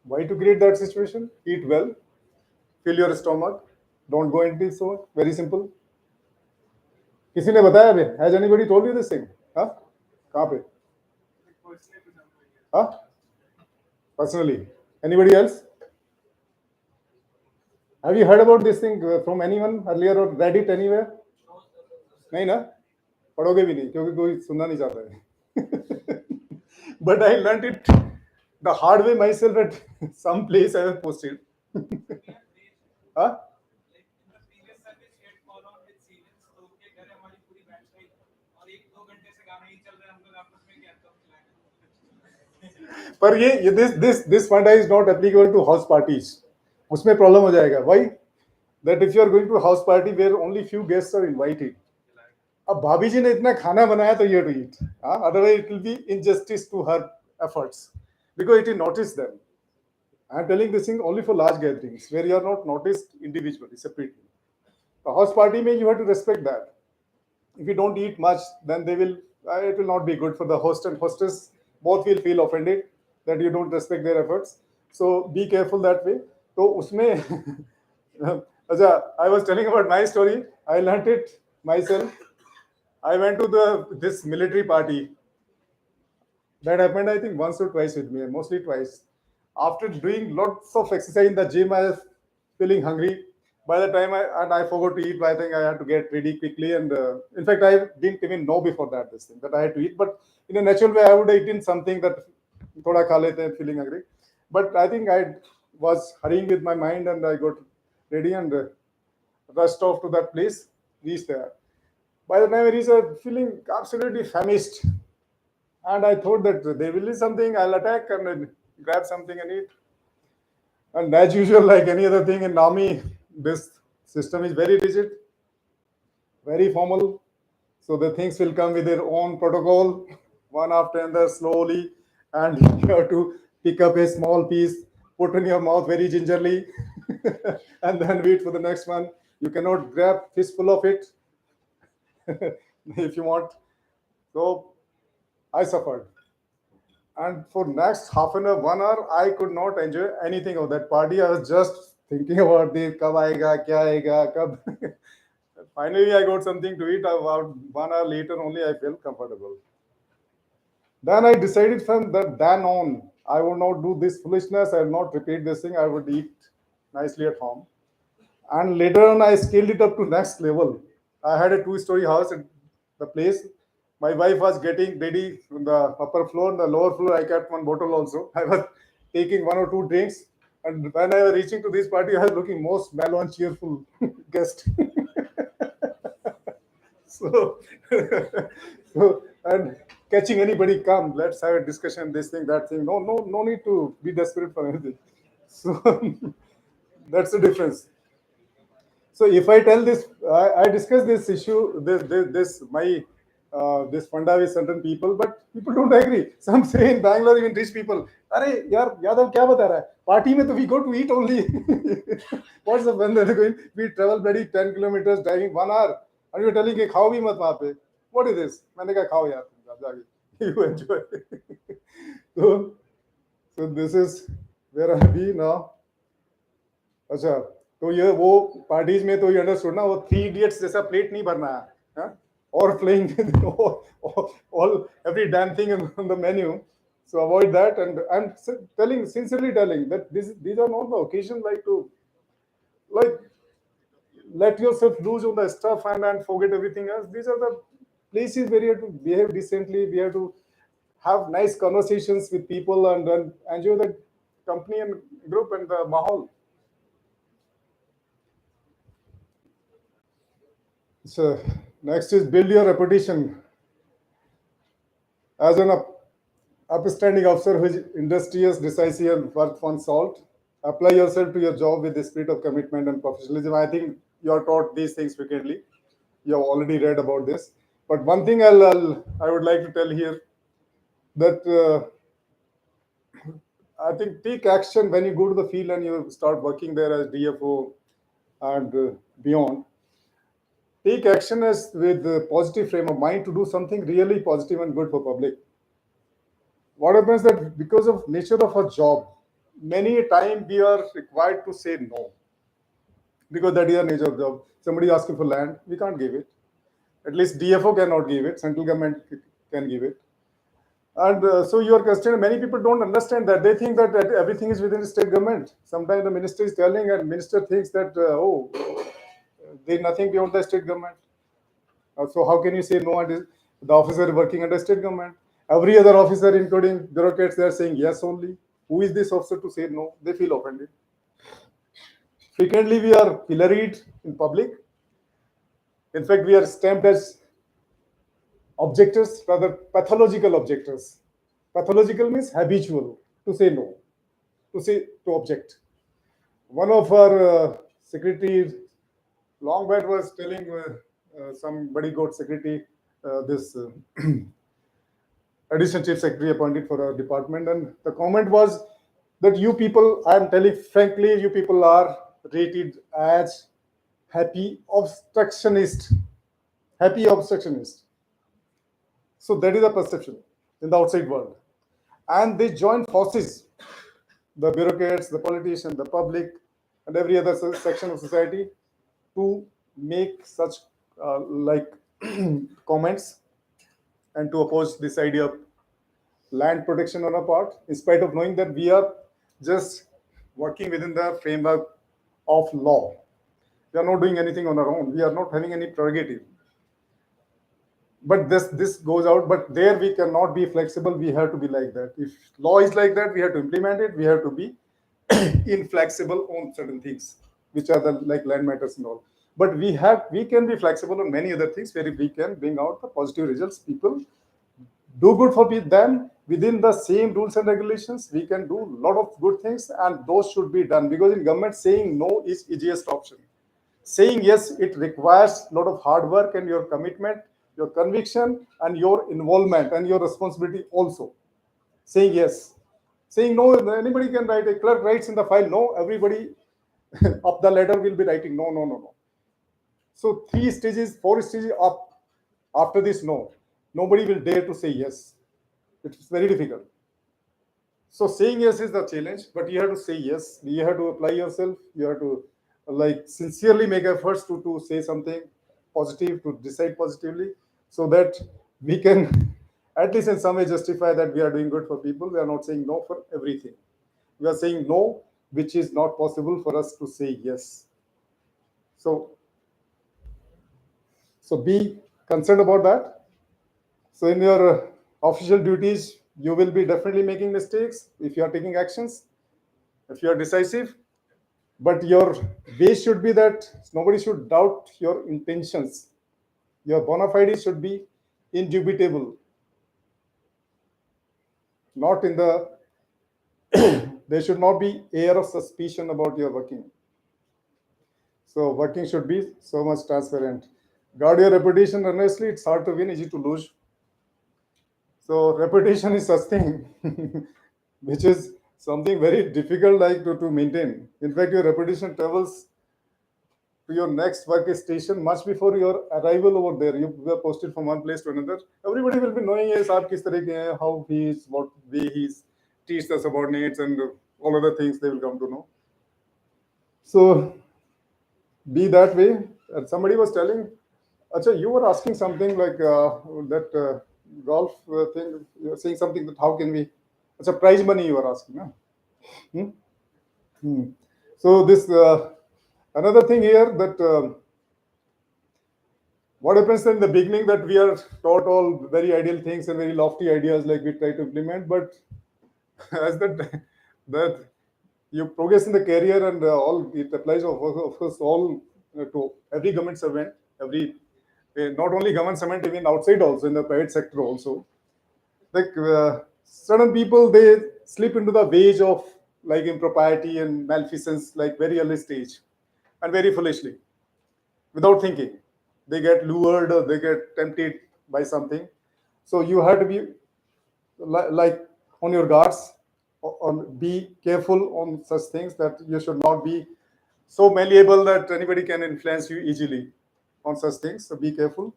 Why to create that situation? Eat well, fill your stomach, don't go into so very simple. किसी ने बताया अभी? Has anybody told you this thing? हाँ? कहाँ पे? हाँ? Personally. Anybody else? Have you heard about this thing from anyone earlier or read it anywhere? नहीं ना? पढ़ोगे भी नहीं क्योंकि कोई सुनना नहीं चाहता है. But I learned it the hard way myself at some place I have posted. Huh? पर ये this fund is not applicable to house parties. उसमें प्रॉब्लम हो जाएगा. Why? that if you are going to a house party where only few guests are invited, अब भाभी जी ने इतना खाना बनाया तो you have to eat. Otherwise, it will be injustice to her efforts because it will notice them. I am telling this thing only for large gatherings where you are not noticed individually, separately. A house party, may you have to respect that. If you don't eat much, then they will. It will not be good for the host and hostess. Both will feel offended that you don't respect their efforts. So be careful that way. So उसमें अच्छा, I was telling about my story. I learned it myself. I went to the this military party. That happened, I think, once or twice with me, mostly twice. After doing lots of exercise in the gym, I was feeling hungry. By the time I forgot to eat, I think I had to get ready quickly. And in fact, I didn't even know before that this thing that I had to eat. But in a natural way, I would have eaten something that thoda kha lete hain, feeling hungry. But I think I was hurrying with my mind, and I got ready and rushed off to that place. Reached there. By the time I reached, I was feeling absolutely famished, and I thought that there will be something, I'll attack and then grab something and eat. And as usual, like any other thing in army, this system is very rigid, very formal. So the things will come with their own protocol, one after another, slowly, and you have to pick up a small piece, put in your mouth very gingerly, and then wait for the next one. You cannot grab fistful of it if you want. So I suffered. And for next half an hour, 1 hour, I could not enjoy anything of that party. I was just thinking about the kab aega, kya aega, kab. Finally, I got something to eat. About 1 hour later, only I felt comfortable. Then I decided from that then on, I would not do this foolishness. I will not repeat this thing. I would eat nicely at home. And later on, I scaled it up to next level. I had a two-story house at the place. My wife was getting ready on the upper floor. On the lower floor, I kept one bottle also. I was taking one or two drinks. And when I was reaching to this party, I was looking most mellow and cheerful guest. So, so, and catching anybody, come, let's have a discussion, this thing, that thing. No, no, no need to be desperate for anything. So that's the difference. So if I tell this, I discuss this issue, this my this funda with certain people, but people don't agree. Some say in Bangalore, even rich people, "Arey, yaar, Yadav, क्या बता रहा है? Party में तो we go to eat only." What's the when they're going? We travel bloody 10 kilometers driving 1 hour, and you're telling कि खाओ भी मत वहाँ पे. What is this? मैंने कहा खाओ यार, जाके. You enjoy. so, so this is where I be now. अच्छा, तो ये वो पार्टीज में तो ये अंडरस्टूड ना, वो थ्री इडियट्स जैसा प्लेट नहीं भरना है, हाँ? Or playing all every damn thing on the menu. So avoid that. And I'm telling, sincerely telling that these are not the occasion like to like let yourself loose on the stuff and forget everything else. These are the places where you have to behave decently. We have to have nice conversations with people and enjoy the company and group and the mahal. So next is build your reputation as an upstanding officer who is industrious, decisive, and work on salt. Apply yourself to your job with the spirit of commitment and professionalism. I think you are taught these things frequently. You have already read about this. But one thing I would like to tell here that I think take action when you go to the field and you start working there as DFO and beyond. Take action as with a positive frame of mind to do something really positive and good for public. What happens that because of nature of our job, many a time we are required to say no because that is the nature of the job. Somebody asking for land, we can't give it. At least DFO cannot give it. Central government can give it. And so your question, many people don't understand that. They think that everything is within the state government. Sometimes the minister is telling, and minister thinks that there's nothing beyond the state government. So how can you say no? And the officer working under state government. Every other officer, including bureaucrats, they are saying yes only. Who is this officer to say no? They feel offended. Frequently, we are pilloried in public. In fact, we are stamped as objectors, rather pathological objectors. Pathological means habitual, to say no, to object. One of our secretaries Long back was telling somebody got secretary, this additional chief secretary appointed for our department, and the comment was that you people, I am telling frankly, you people are rated as happy obstructionist, happy obstructionist. So that is a perception in the outside world, and they join forces, the bureaucrats, the politicians, the public, and every other section of society, to make such like comments and to oppose this idea of land protection on our part, in spite of knowing that we are just working within the framework of law. We are not doing anything on our own. We are not having any prerogative. But this goes out. But there we cannot be flexible. We have to be like that. If law is like that, we have to implement it. We have to be inflexible on certain things, which are the like land matters and all. But we can be flexible on many other things where we can bring out the positive results. People do good for them within the same rules and regulations. We can do a lot of good things, and those should be done, because in government saying no is easiest option. Saying yes, it requires a lot of hard work and your commitment, your conviction, and your involvement and your responsibility also. Saying yes. Saying no, anybody can write. A clerk writes in the file no, everybody up the ladder will be writing no, no, no, no. So 3 stages, 4 stages up after this no, nobody will dare to say yes. It's very difficult. So saying yes is the challenge, but you have to say yes. You have to apply yourself. You have to like sincerely make efforts to say something positive, to decide positively, so that we can at least in some way justify that we are doing good for people. We are not saying no for everything. We are saying no, which is not possible for us to say yes. So be concerned about that. So in your official duties, you will be definitely making mistakes if you are taking actions, if you are decisive. But your base should be that nobody should doubt your intentions. Your bona fides should be indubitable, not in the there should not be air of suspicion about your working. So working should be so much transparent. Guard your reputation honestly. It's hard to win, easy to lose. So reputation is such thing which is something very difficult like to maintain. In fact, your reputation travels to your next workstation much before your arrival over there. You were posted from one place to another. Everybody will be knowing yes, aap kis tarah ke hain, how he is, what way he is, teach the subordinates, and all other things they will come to know. So be that way. And somebody was telling, Acha, you were asking something like that golf thing. You were saying something that how can we? It's a prize money you were asking, no? Hmm? Hmm. So this another thing here that what happens in the beginning that we are taught all very ideal things and very lofty ideas like we try to implement, but as that you progress in the career and all it applies of course all to every government servant, every not only government servant, even outside also in the private sector also, like certain people they slip into the wage of like impropriety and malfeasance like very early stage and very foolishly without thinking. They get lured or they get tempted by something. So you have to be like on your guards, on be careful on such things, that you should not be so malleable that anybody can influence you easily on such things. So be careful.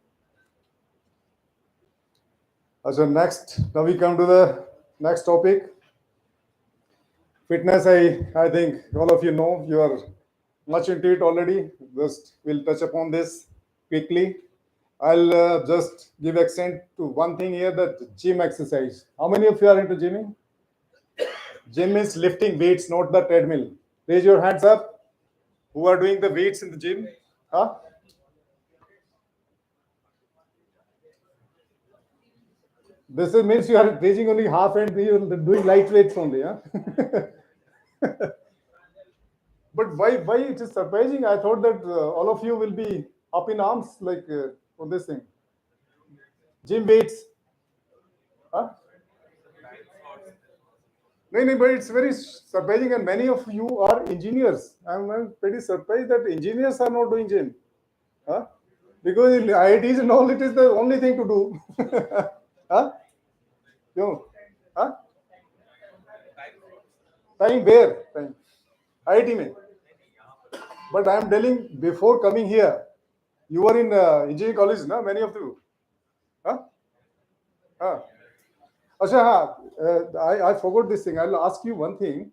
So next, now we come to the next topic, fitness. I think all of you know, you are much into it already. Just we'll touch upon this quickly. I'll just give accent to one thing here, that gym exercise. How many of you are into gymming? Gym is lifting weights, not the treadmill. Raise your hands up. Who are doing the weights in the gym? Huh? This means you are raising only half and you are doing light weights only. Huh? But why it is surprising? I thought that all of you will be up in arms like on this thing. Gym weights. Huh? No, no, but it's very surprising, and many of you are engineers. I'm pretty surprised that engineers are not doing gym. Huh? Because in IITs and all, it is the only thing to do. Huh? You, huh? Time where? Time. IIT mein. But I am telling, before coming here, you were in engineering college, na? Many of you. Huh? Huh? Asha, I forgot this thing. I'll ask you one thing,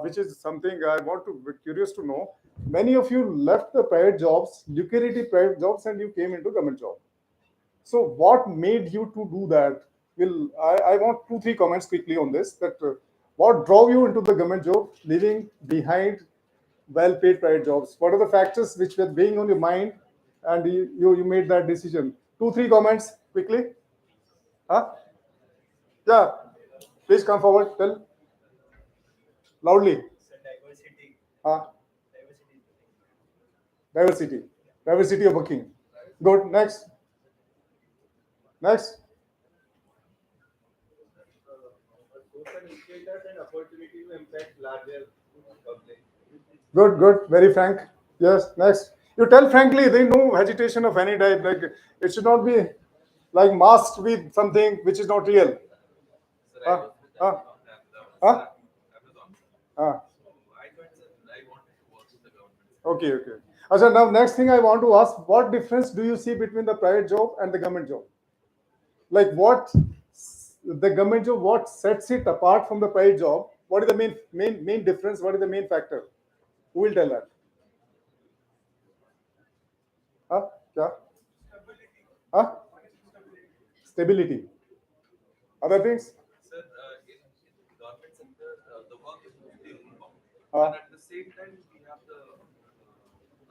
which is something I want to be curious to know. Many of you left the private jobs, lucrative private jobs, and you came into government job. So, what made you to do that? I want two, three comments quickly on this. That what drove you into the government job, leaving behind well-paid private jobs? What are the factors which were weighing on your mind, and you made that decision? Two, three comments quickly. Huh? Yeah, please come forward. Tell loudly. Huh? Diversity. Diversity of working. Good. Next. Next. Open indicators and opportunity to impact larger public. Good. Good. Very frank. Yes. Next. You tell frankly. There is no hesitation of any type. Like it should not be like masked with something which is not real. Sir, I Huh? was with Huh? Amazon. Huh? Amazon. Huh? So I joined, sir. I wanted to work with the government. Okay. Okay. So now next thing I want to ask: what difference do you see between the private job and the government job? Like what the government job, what sets it apart from the private job? What is the main difference? What is the main factor? Who will tell that? Huh? Yeah. Huh? Stability. Other things? Sir, in government sector, the work is mostly rule bound, Huh? and at the same time, we have the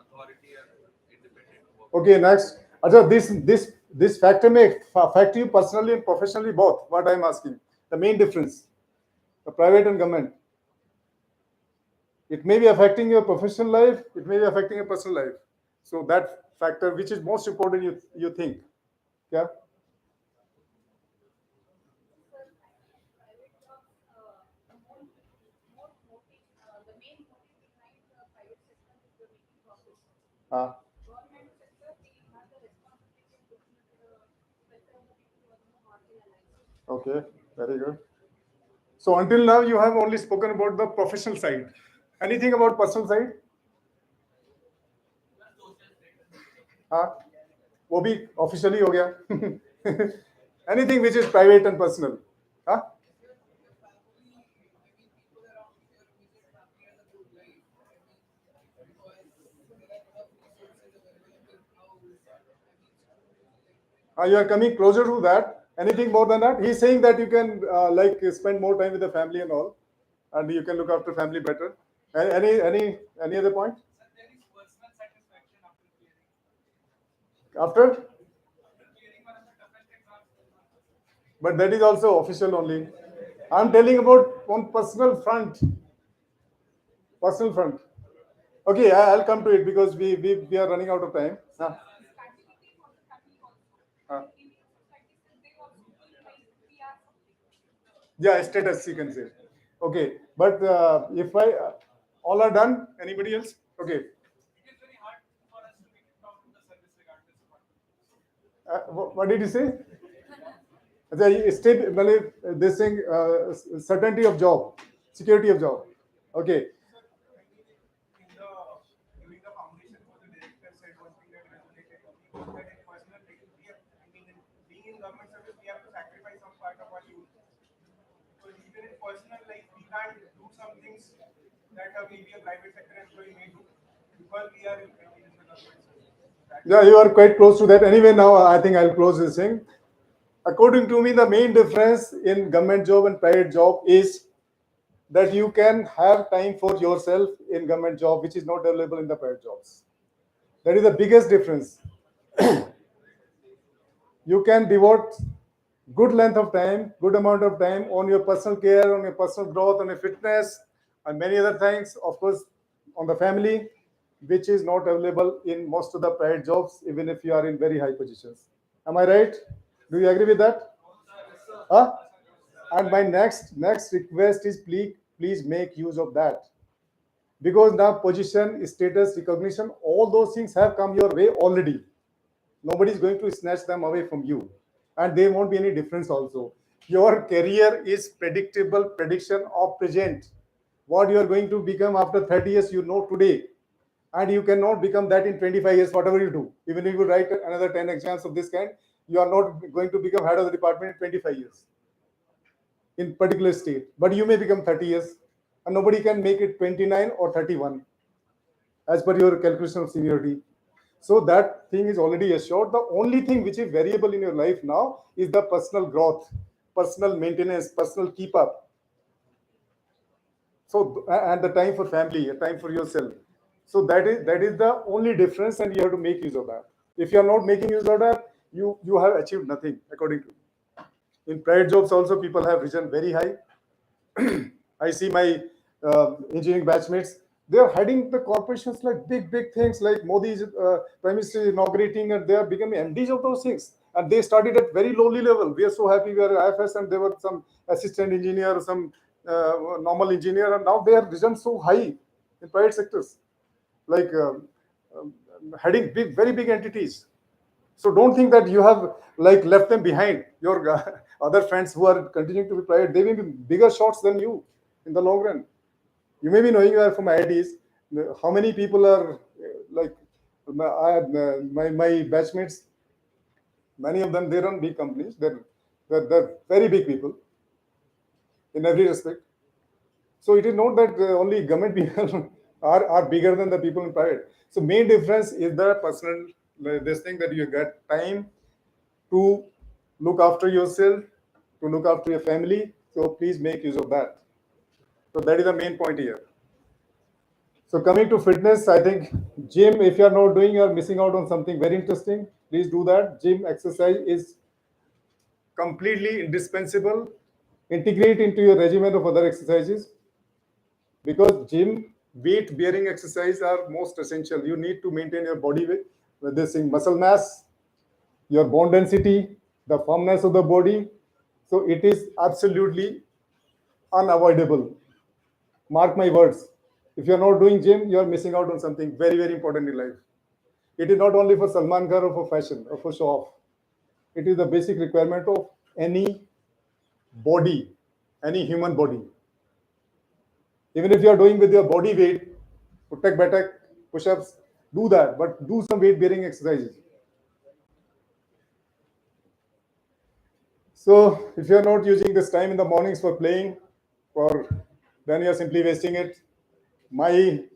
authority and independent work. Okay, next. Acha, this factor may affect you personally and professionally both. What I'm asking, the main difference, the private and government. It may be affecting your professional life. It may be affecting your personal life. So that factor, which is most important, you think? Yeah. Ah. Okay. Very good. So until now, you have only spoken about the professional side. Anything about personal side? हाँ, वो भी officially हो गया. Anything which is private and personal. हाँ? You are coming closer to that. Anything more than that? He's saying that you can like spend more time with the family and all, and you can look after family better. Any other point? After? But that is also official only. I'm telling about on personal front. Personal front. Okay, I'll come to it because we are running out of time. Uh, yeah, status you can say. Okay, but if I all are done, anybody else? Okay. What did you say? This thing, certainty of job, security of job. Okay. Yeah, you are quite close to that. Anyway, now I think I'll close this thing. According to me, the main difference in government job and private job is that you can have time for yourself in government job, which is not available in the private jobs. That is the biggest difference. You can devote good length of time, good amount of time on your personal care, on your personal growth, on your fitness, and many other things. Of course, on the family, which is not available in most of the private jobs, even if you are in very high positions. Am I right? Do you agree with that? Huh? And my next request is please make use of that. because now position, status, recognition, all those things have come your way already. Nobody is going to snatch them away from you, and there won't be any difference also. Your career is predictable prediction of present. What you are going to become after 30 years, you know today, and you cannot become that in 25 years, whatever you do. Even if you write another 10 exams of this kind, you are not going to become head of the department in 25 years in particular state, but you may become 30 years, and nobody can make it 29 or 31 as per your calculation of seniority. So that thing is already assured. The only thing which is variable in your life now is the personal growth, personal maintenance, personal keep up. So and the time for family, a time for yourself. So that is the only difference, and you have to make use of that. If you are not making use of that, you have achieved nothing according to me. In private jobs also, people have risen very high. I see my engineering batchmates. They are heading the corporations like big things, like Modi is prime minister inaugurating, and they are becoming MDs of those things. And they started at very lowly level. We are so happy we are IFS, and they were some assistant engineer, some normal engineer, and now they have risen so high in private sectors, like um, heading very big entities. So don't think that you have like left them behind. Your other friends who are continuing to be private, they may be bigger shots than you in the long run. You may be knowing you are from IITs. How many people are like my batchmates? Many of them, they run big companies. They're very big people in every respect. So it is not that only government people are bigger than the people in private. So main difference is the personal this thing that you get time to look after yourself, to look after your family. So please make use of that. So that is the main point here. So coming to fitness, I think gym, if you are not doing, you are missing out on something very interesting. Please do that. Gym exercise is completely indispensable. Integrate into your regimen of other exercises, because gym weight bearing exercise are most essential. You need to maintain your body weight, this thing, muscle mass, your bone density, the firmness of the body. So it is absolutely unavoidable. Mark my words. If you are not doing gym, you are missing out on something very important in life. It is not only for Salman Khan or for fashion or for show off. It is the basic requirement of any body, any human body. Even if you are doing with your body weight, uttak batak, push-ups, do that, but do some weight-bearing exercises. So if you are not using this time in the mornings for playing, or then you are simply wasting it.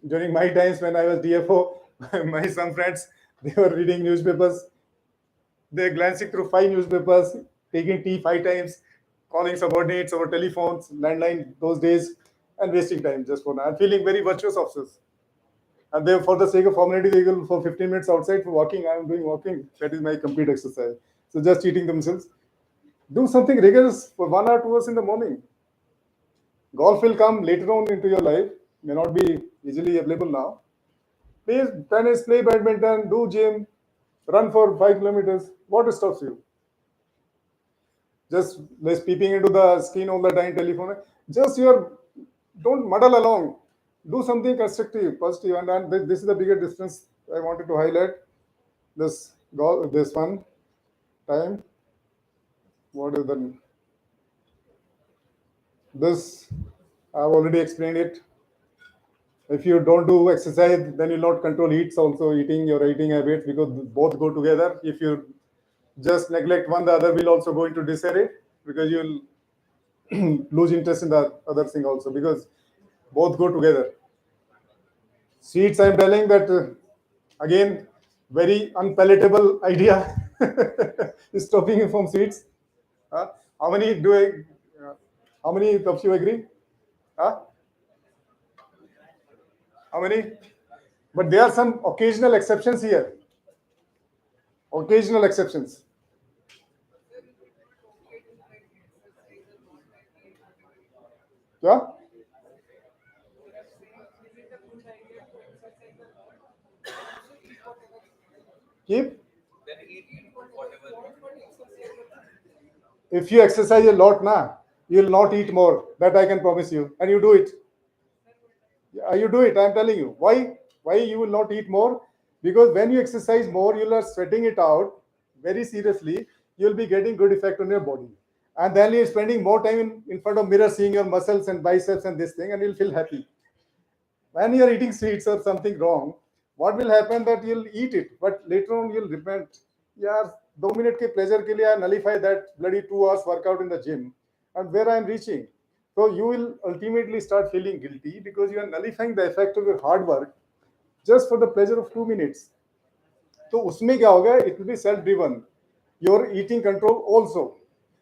During my times when I was DFO, my some friends, they were reading newspapers. They're glancing through 5 newspapers, taking tea 5 times, calling subordinates over telephones, landline those days, and wasting time just for that. I'm feeling very virtuous officers. And they, for the sake of formality, they go for 15 minutes outside for walking. I'm doing walking. That is my complete exercise. So just cheating themselves. Do something rigorous for 1 or 2 hours in the morning. Golf will come later on into your life, may not be easily available now. Play tennis, play badminton, do gym, run for 5 kilometers. What stops you? Just less peeping into the screen all the time, telephone. Just your don't muddle along. Do something constructive, positive, and this is the bigger difference I wanted to highlight. This one time. What is the this? I've already explained it. If you don't do exercise, then you'll not control eats also, eating your eating habits, because both go together. If you just neglect one, the other will also go into disarray, because you'll lose interest in the other thing also, because both go together. Sweets, I'm telling that again, very unpalatable idea. Stopping you from sweets. Huh? How many do I? How many of you agree? Huh? How many? But there are some occasional exceptions here. Occasional exceptions. Yeah. Keep. If you exercise a lot, na, you'll not eat more. That I can promise you, and you do it. You do it. I'm telling you. Why? Why you will not eat more? Because when you exercise more, you'll are sweating it out very seriously. You'll be getting good effect on your body. And then you're spending more time in front of mirror seeing your muscles and biceps and this thing, and you'll feel happy. When you're eating sweets or something wrong, what will happen that you'll eat it, but later on you'll repent. Yeah, 2 minute के pleasure के लिए I nullify that bloody 2 hours workout in the gym, and where I'm reaching. So you will ultimately start feeling guilty because you are nullifying the effect of your hard work just for the pleasure of 2 minutes. तो उसमें क्या होगा? It will be self-driven. Your eating control also.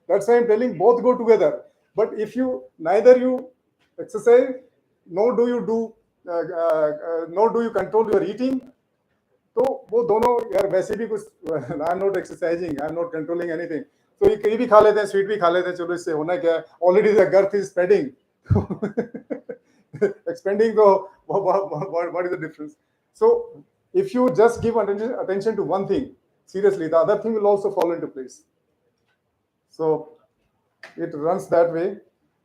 That's why I'm telling both go together. But if you neither you exercise, nor do you do, nor do you control your eating, तो वो दोनों यार वैसे भी कुछ I am not exercising, I am not controlling anything, तो ये कहीं भी खा लेते हैं, स्वीट भी खा लेते हैं, चलो इससे होना क्या है, already the girth is spreading, expanding, so what is the difference? So if you just give attention to one thing seriously, the other thing will also fall into place. So it runs that way.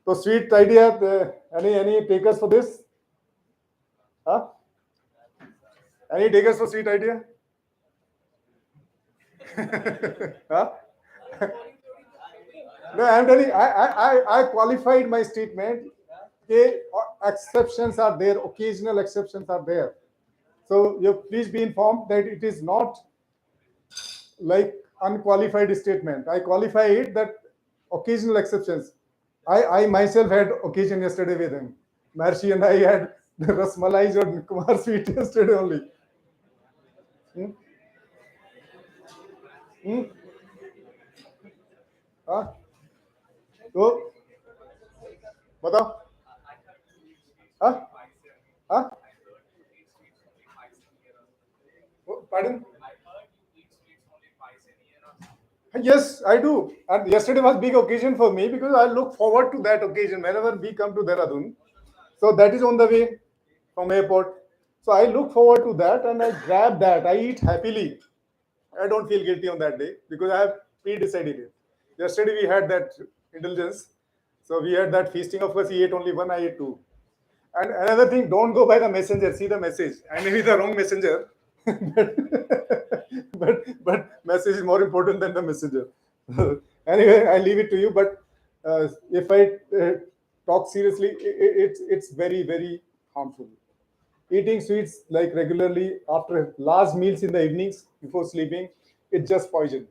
So sweet idea, any takers for this? Huh? Any takers for sweet idea? Huh? No, I'm telling. I qualified my statement. Okay, exceptions are there. Occasional exceptions are there. So you please be informed that it is not like unqualified statement. I qualify it that occasional exceptions. I myself had occasion yesterday with him. Marshi and I had the rasmalais or Kumar sweet yesterday only. Hmm? Hmm? Huh? So, बताओ. Huh? Huh? Pardon? Yes, I do. And yesterday was big occasion for me because I look forward to that occasion whenever we come to Dehradun. So that is on the way from airport. So I look forward to that and I grab that. I eat happily. I don't feel guilty on that day because I have pre-decided it. Yesterday we had that indulgence. So we had that feasting. Of course, he ate only one, I ate two. And another thing, don't go by the messenger. See the message. I may be the wrong messenger, but message is more important than the messenger. Anyway, I leave it to you. But if I talk seriously, it's very very harmful. Eating sweets like regularly after large meals in the evenings before sleeping, it's just poison.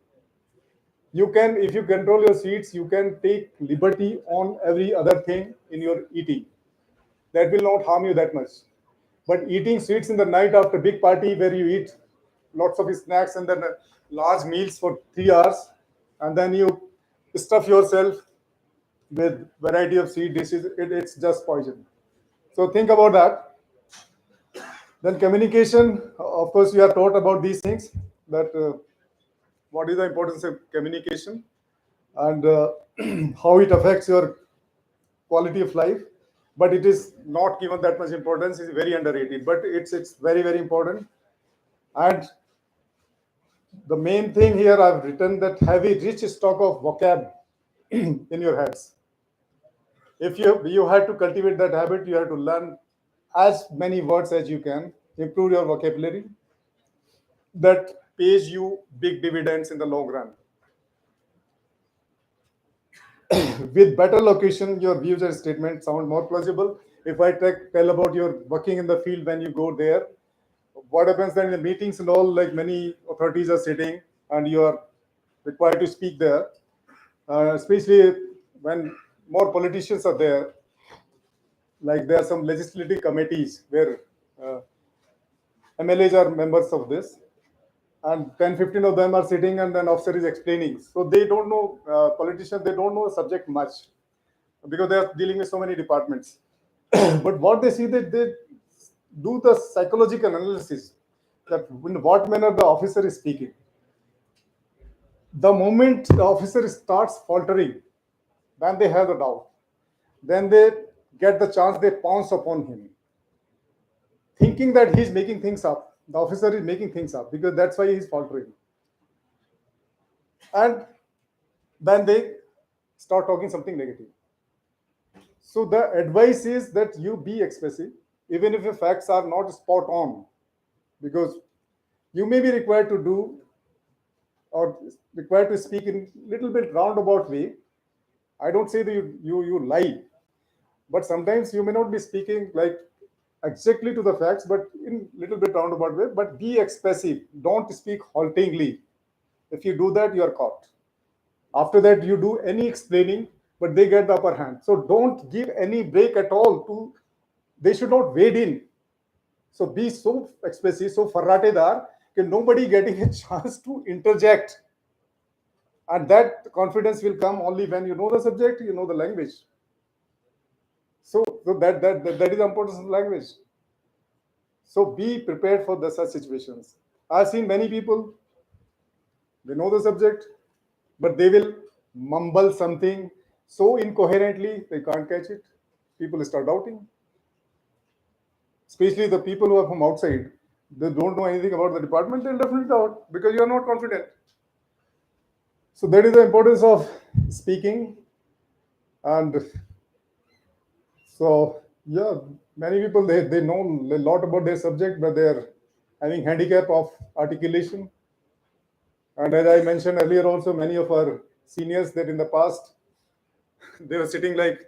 You can, if you control your sweets, you can take liberty on every other thing in your eating. That will not harm you that much. But eating sweets in the night after big party where you eat lots of snacks and then large meals for 3 hours, and then you stuff yourself with variety of sweet dishes, it's just poison. So think about that. Then communication, of course, you are taught about these things. That what is the importance of communication and how it affects your quality of life, but it is not given that much importance. It's very underrated, but it's very very important. And the main thing here I've written that have a rich stock of vocab in your heads. If you had to cultivate that habit, you have to learn as many words as you can, improve your vocabulary. That pays you big dividends in the long run. With better location, your views and statements sound more plausible. If I tell about your working in the field when you go there, what happens then in the meetings and all, like many authorities are sitting and you are required to speak there, especially when more politicians are there, like there are some legislative committees where uh, MLAs are members of this, and 10, 15 of them are sitting and an officer is explaining. So they don't know, politicians, they don't know the subject much because they are dealing with so many departments. But what they see that they do the psychological analysis that in what manner the officer is speaking. The moment the officer starts faltering, then they have the doubt. Then they get the chance, they pounce upon him, thinking that he's making things up. The officer is making things up because that's why he's faltering. And then they start talking something negative. So the advice is that you be expressive, even if the facts are not spot on, because you may be required to do or required to speak in little bit roundabout way. I don't say that you lie, but sometimes you may not be speaking like exactly to the facts, but in little bit roundabout way. But be expressive. Don't speak haltingly. If you do that, you are caught. After that, you do any explaining, but they get the upper hand. So don't give any break at all to. They should not wade in. So be so expressive, so farratedar, that nobody getting a chance to interject. And that confidence will come only when you know the subject, you know the language. So that is the importance of language. So be prepared for the such situations. I've seen many people, they know the subject, but they will mumble something so incoherently they can't catch it. People start doubting, especially the people who are from outside. They don't know anything about the department, they'll definitely doubt because you are not confident. So that is the importance of speaking. And so, yeah, many people they know a lot about their subject, but they're having handicap of articulation. And as I mentioned earlier, also many of our seniors that in the past they were sitting like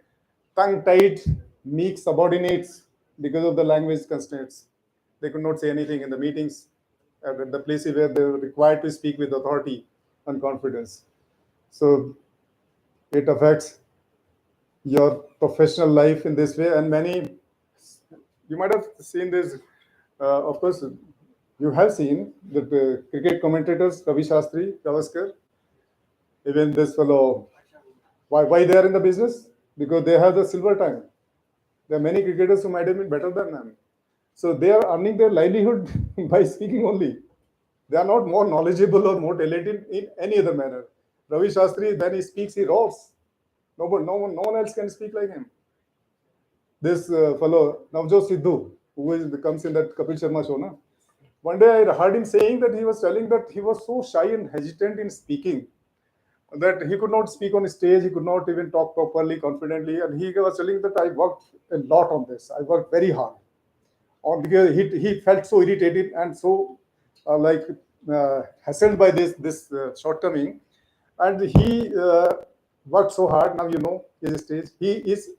tongue-tied, meek subordinates because of the language constraints. They could not say anything in the meetings at the places where they were required to speak with authority and confidence. So it affects your professional life in this way. And many, you might have seen this, of course, you have seen that the cricket commentators, Ravi Shastri, Gavaskar, even this fellow, why they are in the business? Because they have the silver time. There are many cricketers who might have been better than them. So they are earning their livelihood by speaking only. They are not more knowledgeable or more talented in any other manner. Ravi Shastri, when he speaks, he roars. No one else can speak like him. This fellow, Navjot Sidhu, comes in that Kapil Sharma show, na? One day I heard him saying that he was telling that he was so shy and hesitant in speaking that he could not speak on stage, he could not even talk properly, confidently, and he was telling that I worked a lot on this. I worked very hard on because he felt so irritated and so like hassled by this shortcoming, and he worked so hard. Now you know his stage. He is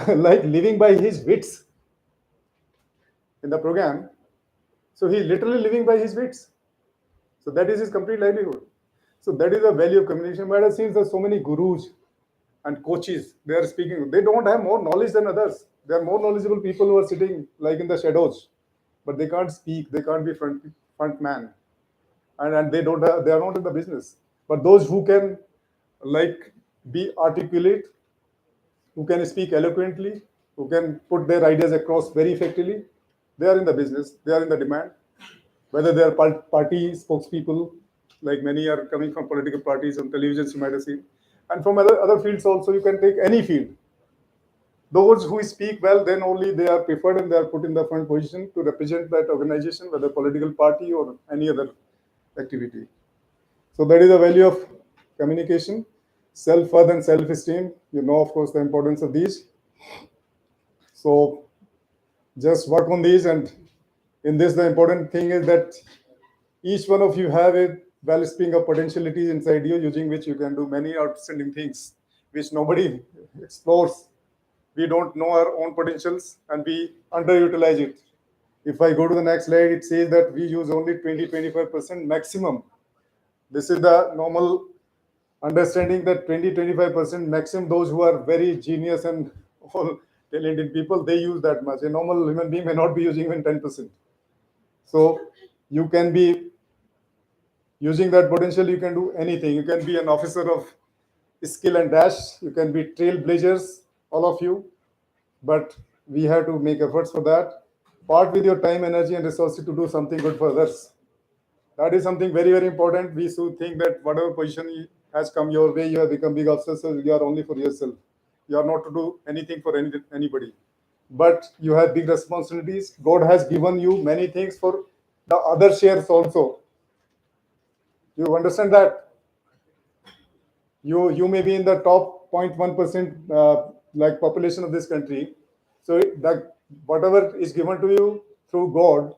like living by his wits in the program. So he's literally living by his wits. So that is his complete livelihood. So that is the value of communication. But it seems that so many gurus and coaches, they are speaking. They don't have more knowledge than others. They are more knowledgeable people who are sitting like in the shadows, but they can't speak. They can't be front man, and they don't. They are not in the business. But those who can, like, be articulate, who can speak eloquently, who can put their ideas across very effectively, they are in the business. They are in the demand. Whether they are party spokespeople, like many are coming from political parties on television, you might have seen, and from other fields also. You can take any field. Those who speak well, then only they are preferred and they are put in the front position to represent that organization, whether political party or any other activity. So that is the value of communication, self-worth and self-esteem. You know, of course, the importance of these. So just work on these, and in this, the important thing is that each one of you have a wellspring of potentialities inside you, using which you can do many outstanding things, which nobody explores. We don't know our own potentials and we underutilize it. If I go to the next slide, it says that we use only 20-25% maximum. This is the normal understanding, that 20-25% maximum. Those who are very genius and all talented people, they use that much. A normal human being may not be using even 10%. So you can be using that potential, you can do anything. You can be an officer of skill and dash, you can be trailblazers, all of you. But we have to make efforts for that. Part with your time, energy, and resources to do something good for others. That is something very, very important. We should think that whatever position has come your way, you have become big officers, so you are only for yourself. You are not to do anything for anybody. But you have big responsibilities. God has given you many things for the other shares also. You understand that? You may be in the top 0.1% like population of this country. So that whatever is given to you through God,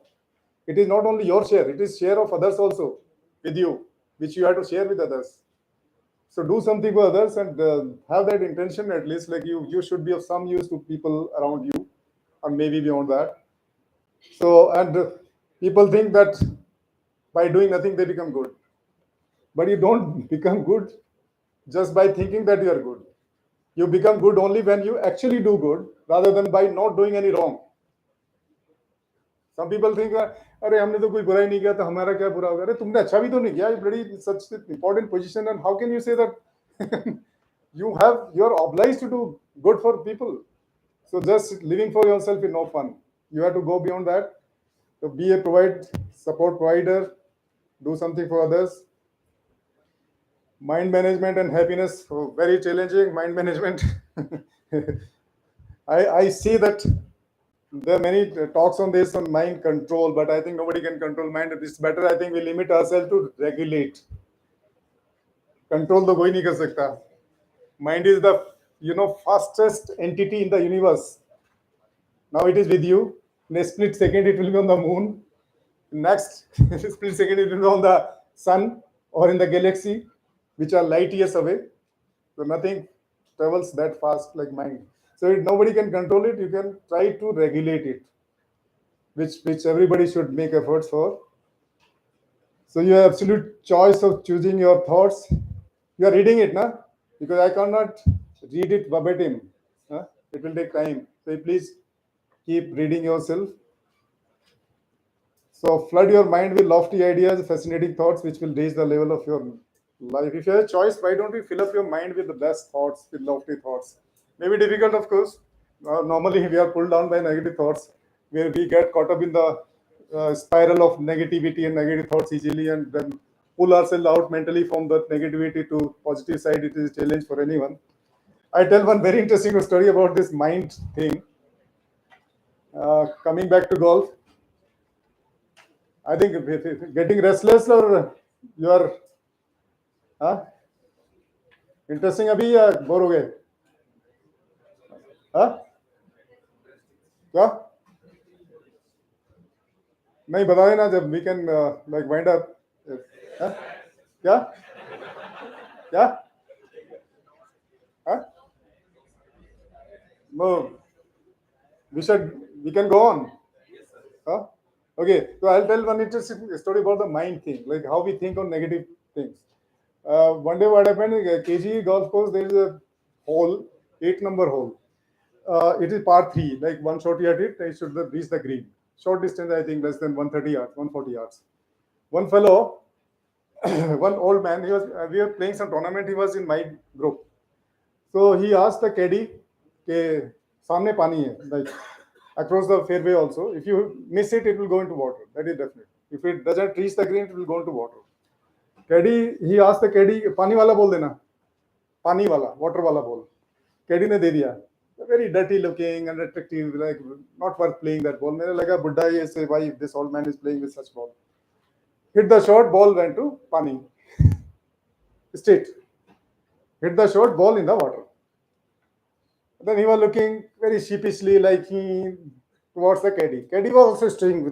it is not only your share, it is share of others also with you, which you have to share with others. So do something for others and have that intention at least, like you should be of some use to people around you, or maybe beyond that. So and people think that by doing nothing they become good, but you don't become good just by thinking that you are good. You become good only when you actually do good rather than by not doing any wrong. Some people think अरे हमने तो कोई बुराई नहीं किया तो हमारा क्या बुरा होगा. अरे तुमने अच्छा भी तो नहीं किया. You bloody such an important position, and how can you say that you are obliged to do good for people? So just living for yourself is no fun. You have to go beyond that. So be a support provider, do something for others. Mind management and happiness, oh, very challenging. Mind management. I see that there are many talks on this on mind control, but I think nobody can control mind. It's better, I think, we limit ourselves to regulate. Control तो कोई नहीं कर सकता. Mind is the fastest entity in the universe. Now it is with you. In a split second, it will be on the moon. Next split second, it will be on the sun or in the galaxy, which are light years away. So nothing travels that fast like mind. So nobody can control it. You can try to regulate it, which everybody should make efforts for. So you have absolute choice of choosing your thoughts. You are reading it, na? Because I cannot read it verbatim. Huh? It will take time. So please keep reading yourself. So flood your mind with lofty ideas, fascinating thoughts, which will raise the level of your life. If you have a choice, why don't you fill up your mind with the best thoughts, with lofty thoughts? Maybe difficult, of course. Normally, we are pulled down by negative thoughts, where we get caught up in the spiral of negativity and negative thoughts easily, and then pull ourselves out mentally from that negativity to positive side. It is a challenge for anyone. I tell one very interesting story about this mind thing. Coming back to golf, I think getting restless or you are interesting अभी या bore हो गए. हाँ क्या नहीं बताए ना जब we can like wind up. क्या क्या हाँ no we can go on. Huh? Okay, so I'll tell one interesting story about the mind thing, like how we think on negative things. One day, what happened? KG golf course, there is a hole, 8 number hole. It is par three, like one shot you had it, you should reach the green. Short distance, I think less than 130 yards, 140 yards. One fellow, one old man, he was we were playing some tournament. He was in my group, so he asked the caddy, "के सामने पानी है, like across the fairway also. If you miss it, it will go into water. That is definite. If it doesn't reach the green, it will go into water." Caddy, he asked the caddy, "पानी वाला बोल देना, पानी वाला, water वाला बोल." Caddy ने दे दिया. Very dirty looking and attractive, like not worth playing that ball. मैंने लगा बुड्ढा ये से why this old man is playing with such ball. Hit the shot, ball went to pani. Straight. Hit the shot, ball in the water. Then he was looking very sheepishly, like he towards the caddy. Caddy was also staying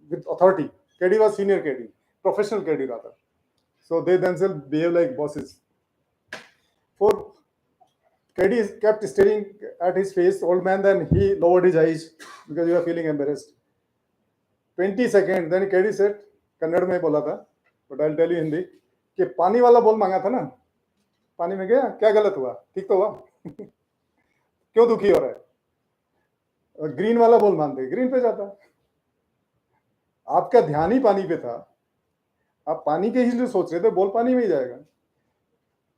with authority. Caddy was senior caddy, professional caddy rather. So they themselves behave like bosses. For caddy kept staring at his face, old man, then he lowered his eyes because he was feeling embarrassed. 20 seconds, then caddy said, Kannada में बोला था, but I'll tell you Hindi, कि पानी वाला ball मांगा था ना, पानी में गया, क्या गलत हुआ, ठीक तो हुआ. क्यों दुखी हो रहा है, ग्रीन वाला बॉल मांगते, ग्रीन पे जाता. आपका ध्यान ही पानी पे था, आप पानी के ही लिए सोच रहे थे, बॉल पानी में ही जाएगा.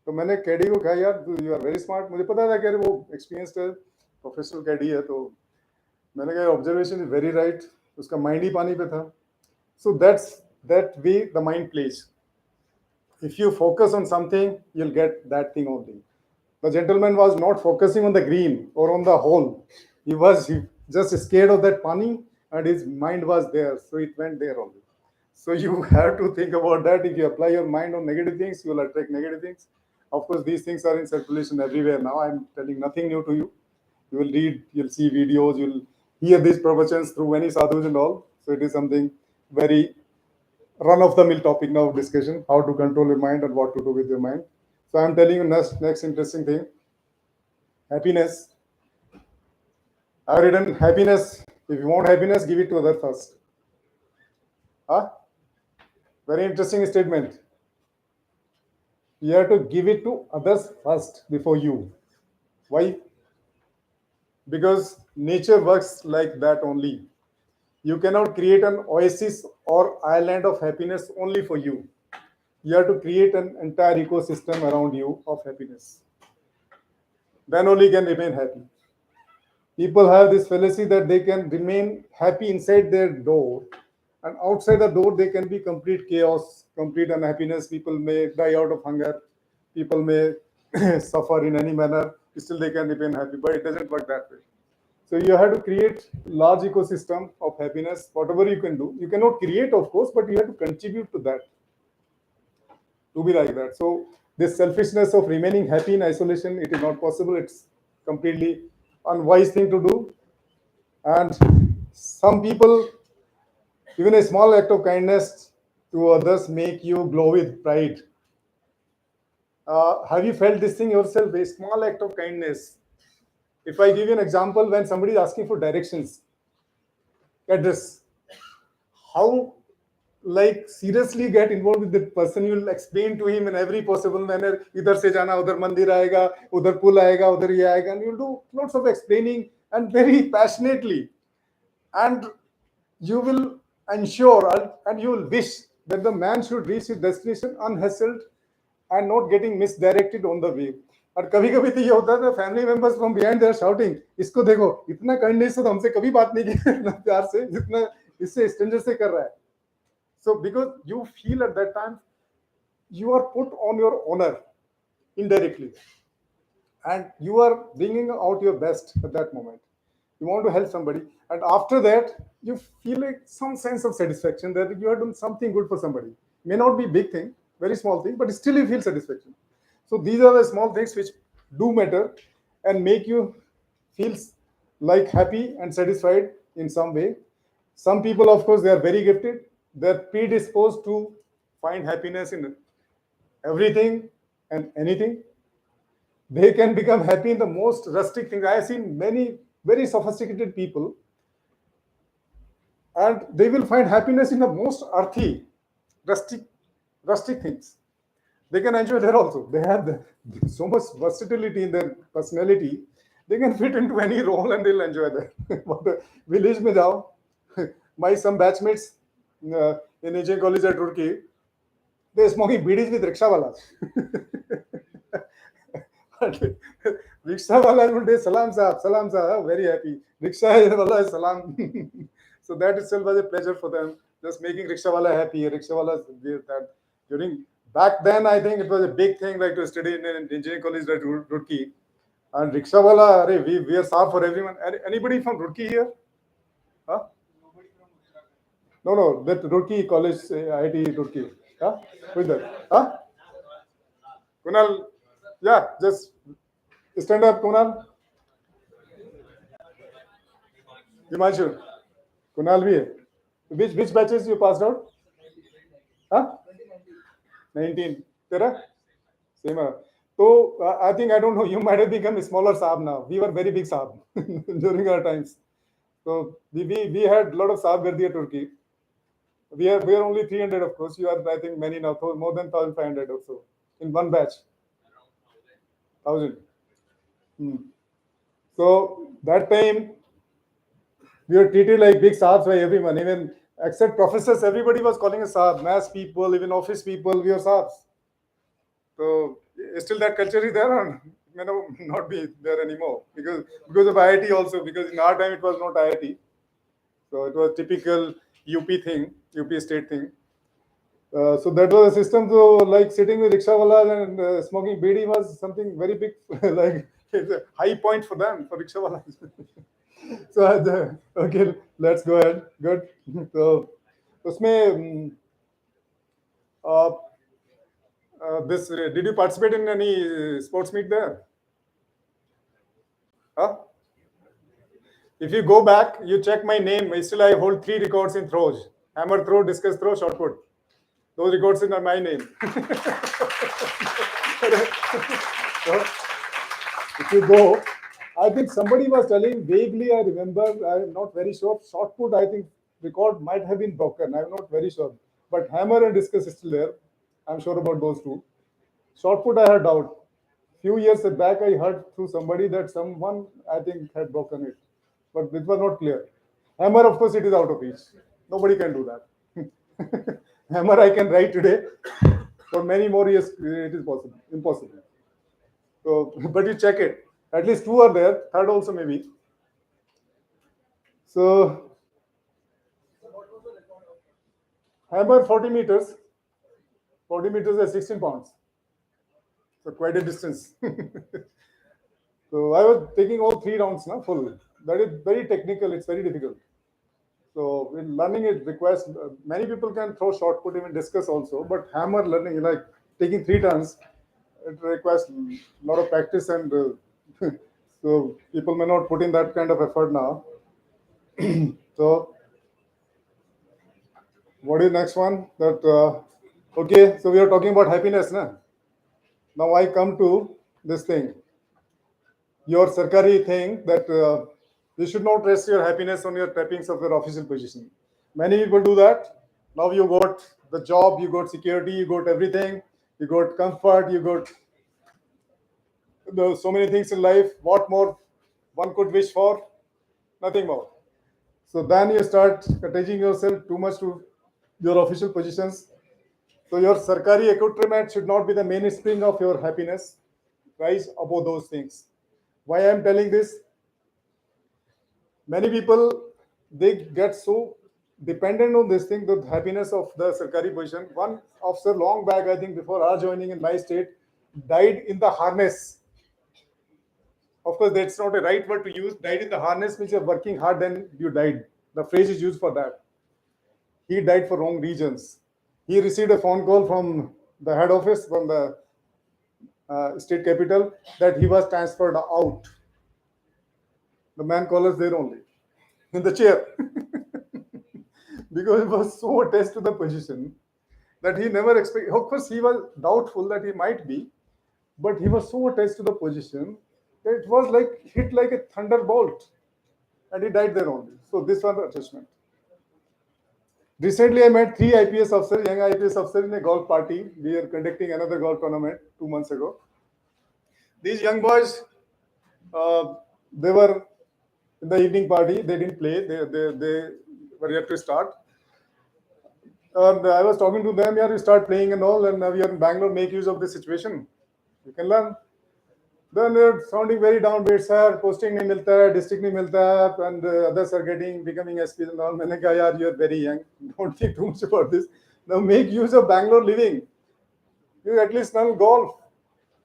तो मैंने कैडी को कहा, यार यू आर वेरी स्मार्ट. मुझे पता था कि वो एक्सपीरियंस्ड है, प्रोफेशनल कैडी है. तो मैंने कहा ऑब्जर्वेशन इज वेरी राइट, उसका माइंड ही पानी पे था. सो that way the mind plays. If you focus on something, you'll get that thing only. The gentleman was not focusing on the green or on the hole. He was just scared of that pani, and his mind was there, so it went there only. So you have to think about that. If you apply your mind on negative things, you will attract negative things. Of course, these things are in circulation everywhere now. I'm telling nothing new to you. You will read, you'll see videos, you'll hear these propositions through many sadhus and all. So it is something very run of the mill topic now of discussion, how to control your mind and what to do with your mind. So I'm telling you next interesting thing, happiness. I've written happiness. If you want happiness, give it to others first. Huh? Very interesting statement. You have to give it to others first before you. Why? Because nature works like that only. You cannot create an oasis or island of happiness only for you. You have to create an entire ecosystem around you of happiness. Then only you can remain happy. People have this fallacy that they can remain happy inside their door, and outside the door they can be complete chaos, complete unhappiness. People may die out of hunger, people may suffer in any manner, still they can remain happy, but it doesn't work that way. So you have to create large ecosystem of happiness, whatever you can do. You cannot create, of course, but you have to contribute to that, to be like that. So this selfishness of remaining happy in isolation, it is not possible. It's completely unwise thing to do. And some people, even a small act of kindness to others make you glow with pride. Have you felt this thing yourself? A small act of kindness. If I give you an example, when somebody is asking for directions, address, how like seriously get involved with the person, you will explain to him in every possible manner, idhar se jana, udhar mandir aayega, udhar pool aayega, udhar ye aayega, and you'll do lots of explaining and very passionately. And you will ensure and you will wish that the man should reach his destination unhassled and not getting misdirected on the way. और कभी कभी तो ये होता है family members from behind they are shouting, इसको देखो इतना काइंडनेस तो हमसे कभी बात नहीं की इतना प्यार से जितना इससे स्ट्रेंजर से कर रहा है. So because you feel at that time you are put on your honor indirectly, and you are bringing out your best at that moment. You want to help somebody, and after that you feel like some sense of satisfaction that you have done something good for somebody. May not be big thing, very small thing, but still you feel satisfaction. So these are the small things which do matter and make you feel like happy and satisfied in some way. Some people, of course, they are very gifted. They're predisposed to find happiness in everything and anything. They can become happy in the most rustic things. I have seen many very sophisticated people, and they will find happiness in the most earthy, rustic, rustic things. They can enjoy there also. They have so much versatility in their personality. They can fit into any role and they'll enjoy that. But village में जाओ, my some batchmates in AJ college at Turkey, they smoking bidis with rickshaw walas. Rickshaw wala will say salam sahab, very happy. Rickshaw wala salam. So that itself was a pleasure for them. Just making rickshaw wala happy. Rickshaw wala that during back then, I think it was a big thing like to study in an engineering college at Roorkee. And rickshaw wala, we are saab for everyone. Anybody from Roorkee here? Huh? No, no, that Roorkee college, IIT Roorkee. Huh? Who is that? Huh? Kunal, yeah, just stand up, Kunal. Himanshu, Kunal bhi hai. Which batches you passed out? Huh? 19. Tera? Same. So I think I don't know. You might have become a smaller Saab now. We were very big Saab during our times. So we had a lot of Saab Gardi at Turkey. We are only 300, of course. You are, I think, many now, more than 1,500 or so in one batch. 1,000. Hmm. So that time we were treated like big Saabs by everyone, even except professors. Everybody was calling us Saab. Mass people, even office people, we are Saabs. So still that culture is there, or may not be there anymore because of IIT also. Because in our time it was not IIT, so it was typical UP thing, UP state thing. So that was a system. So like sitting with rickshawalas and smoking bidi was something very big, like it's a high point for them for rickshawalas. So okay, let's go ahead. Good. So उसमें uh, this did you participate in any sports meet there? Huh? If you go back, you check my name. Still, I hold three records in throws: hammer throw, discus throw, shot put. Those records are my name. So, if you go, I think somebody was telling vaguely. I remember. I'm not very sure. Shot put, I think record might have been broken. I'm not very sure. But hammer and discus is still there. I'm sure about those two. Shot put, I had doubt. Few years back, I heard through somebody that someone, I think, had broken it, but it was not clear. Hammer, of course, it is out of reach. Nobody can do that. Hammer, I can write today. For many more years, it is possible, impossible. So, but you check it. At least two are there. Third also maybe. So, hammer 40 meters. 40 meters is 16 pounds. So quite a distance. So I was taking all three rounds now full. That is very technical. It's very difficult. So in learning, it requires many people can throw short put, even discus also, but hammer learning, like taking three turns, it requires a lot of practice, and so people may not put in that kind of effort now. So what is next one? That okay? So we are talking about happiness, na? Now I come to this thing, your Sarkari thing that you should not rest your happiness on your trappings of your official position. Many people do that. Now you got the job, you got security, you got everything, you got comfort, you got so many things in life. What more one could wish for? Nothing more. So then you start attaching yourself too much to your official positions. So your Sarkari accoutrement should not be the mainspring of your happiness. Rise above those things. Why I am telling this? Many people, they get so dependent on this thing, the happiness of the Sarkari position. One officer long back, I think before our joining in my state, died in the harness. Of course, that's not a right word to use. Died in the harness means you're working hard, then you died. The phrase is used for that. He died for wrong reasons. He received a phone call from the head office, from the state capital, that he was transferred out. The man called us there only, in the chair. Because he was so attached to the position that he never expected. Of course, he was doubtful that he might be, but he was so attached to the position that it was like hit like a thunderbolt, and he died there only. So this was the attachment. Recently, I met three IPS officers, young IPS officers, in a golf party. We are conducting another golf tournament 2 months ago. These young boys, they were in the evening party. They didn't play. They were yet to start. And I was talking to them, yeah, you start playing and all, and we are in Bangalore, make use of this situation. You can learn. Then they're sounding very downbeat, sir, posting nahi milta hai, district nahi milta hai, and others are becoming SPs and all. मैंने कहा, यार, you are very young. Don't think too much about this. Now make use of Bangalore living. You at least learn golf.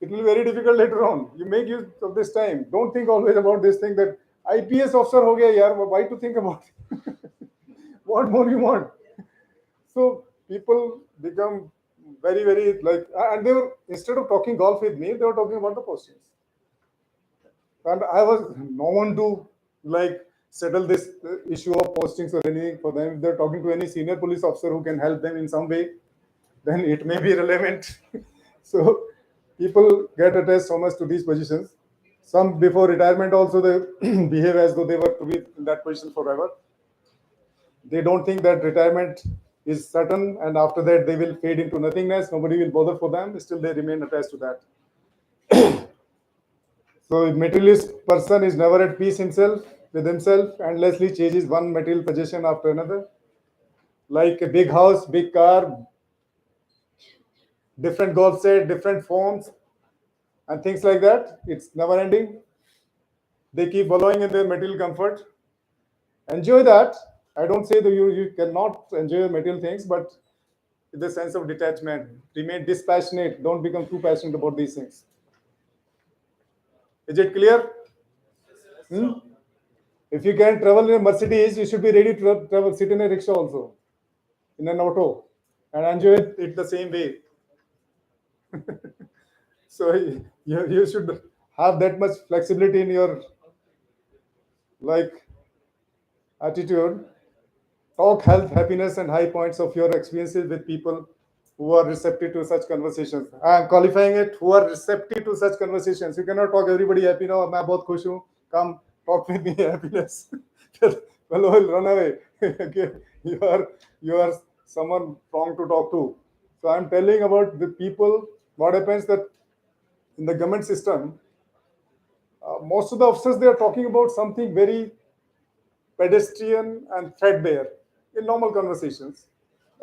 It will be very difficult later on. You make use of this time. Don't think always about this thing that IPS officer ho gaya, yaar, why to think about it? What more you want? So people become very, very like, and they were, instead of talking golf with me, they were talking about the postings. And I was no one to like settle this issue of postings or anything for them. If they're talking to any senior police officer who can help them in some way, then it may be relevant. So people get attached so much to these positions. Some before retirement also they behave as though they were to be in that position forever. They don't think that retirement is certain, and after that they will fade into nothingness. Nobody will bother for them. Still, they remain attached to that. So, a materialist person is never at peace himself with himself, endlessly changes one material possession after another, like a big house, big car, different golf set, different phones, and things like that. It's never ending. They keep following in their material comfort. Enjoy that. I don't say that you cannot enjoy material things, but with the sense of detachment. Remain dispassionate. Don't become too passionate about these things. Is it clear? Hmm? If you can travel in a Mercedes, you should be ready to travel, sit in a rickshaw also, in an auto, and enjoy it the same way. So you should have that much flexibility in your, like, attitude. Talk health, happiness, and high points of your experiences with people who are receptive to such conversations. I am qualifying it, who are receptive to such conversations. You cannot talk everybody happy now. मैं बहुत खुश हूँ. Come talk with me happiness. Fellow will run away. Okay, you are someone wrong to talk to. So I'm telling about the people. What happens that in the government system, most of the officers they are talking about something very pedestrian and threadbare in normal conversations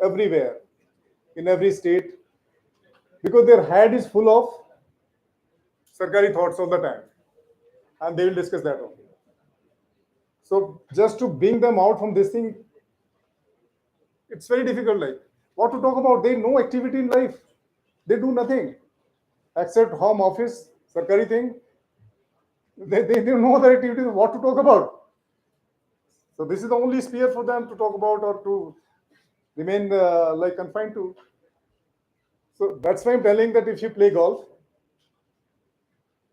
everywhere in every state because their head is full of sarkari thoughts all the time and they will discuss that only. So just to bring them out from this thing, it's very difficult. Like what to talk about? They no activity in life. They do nothing except home office, sarkari thing. They don't know other activities. What to talk about? So this is the only sphere for them to talk about or to remain like confined to. So that's why I'm telling that if you play golf,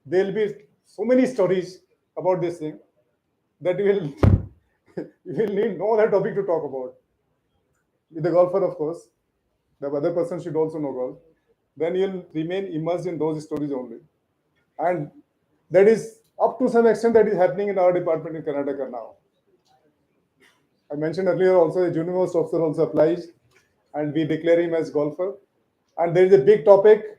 there'll be so many stories about this thing that you will you will need no other topic to talk about. With the golfer, of course, the other person should also know golf. Then you'll remain immersed in those stories only. And that is up to some extent that is happening in our department in Karnataka now. I mentioned earlier also a junior most officer also applies and we declare him as golfer. And there is a big topic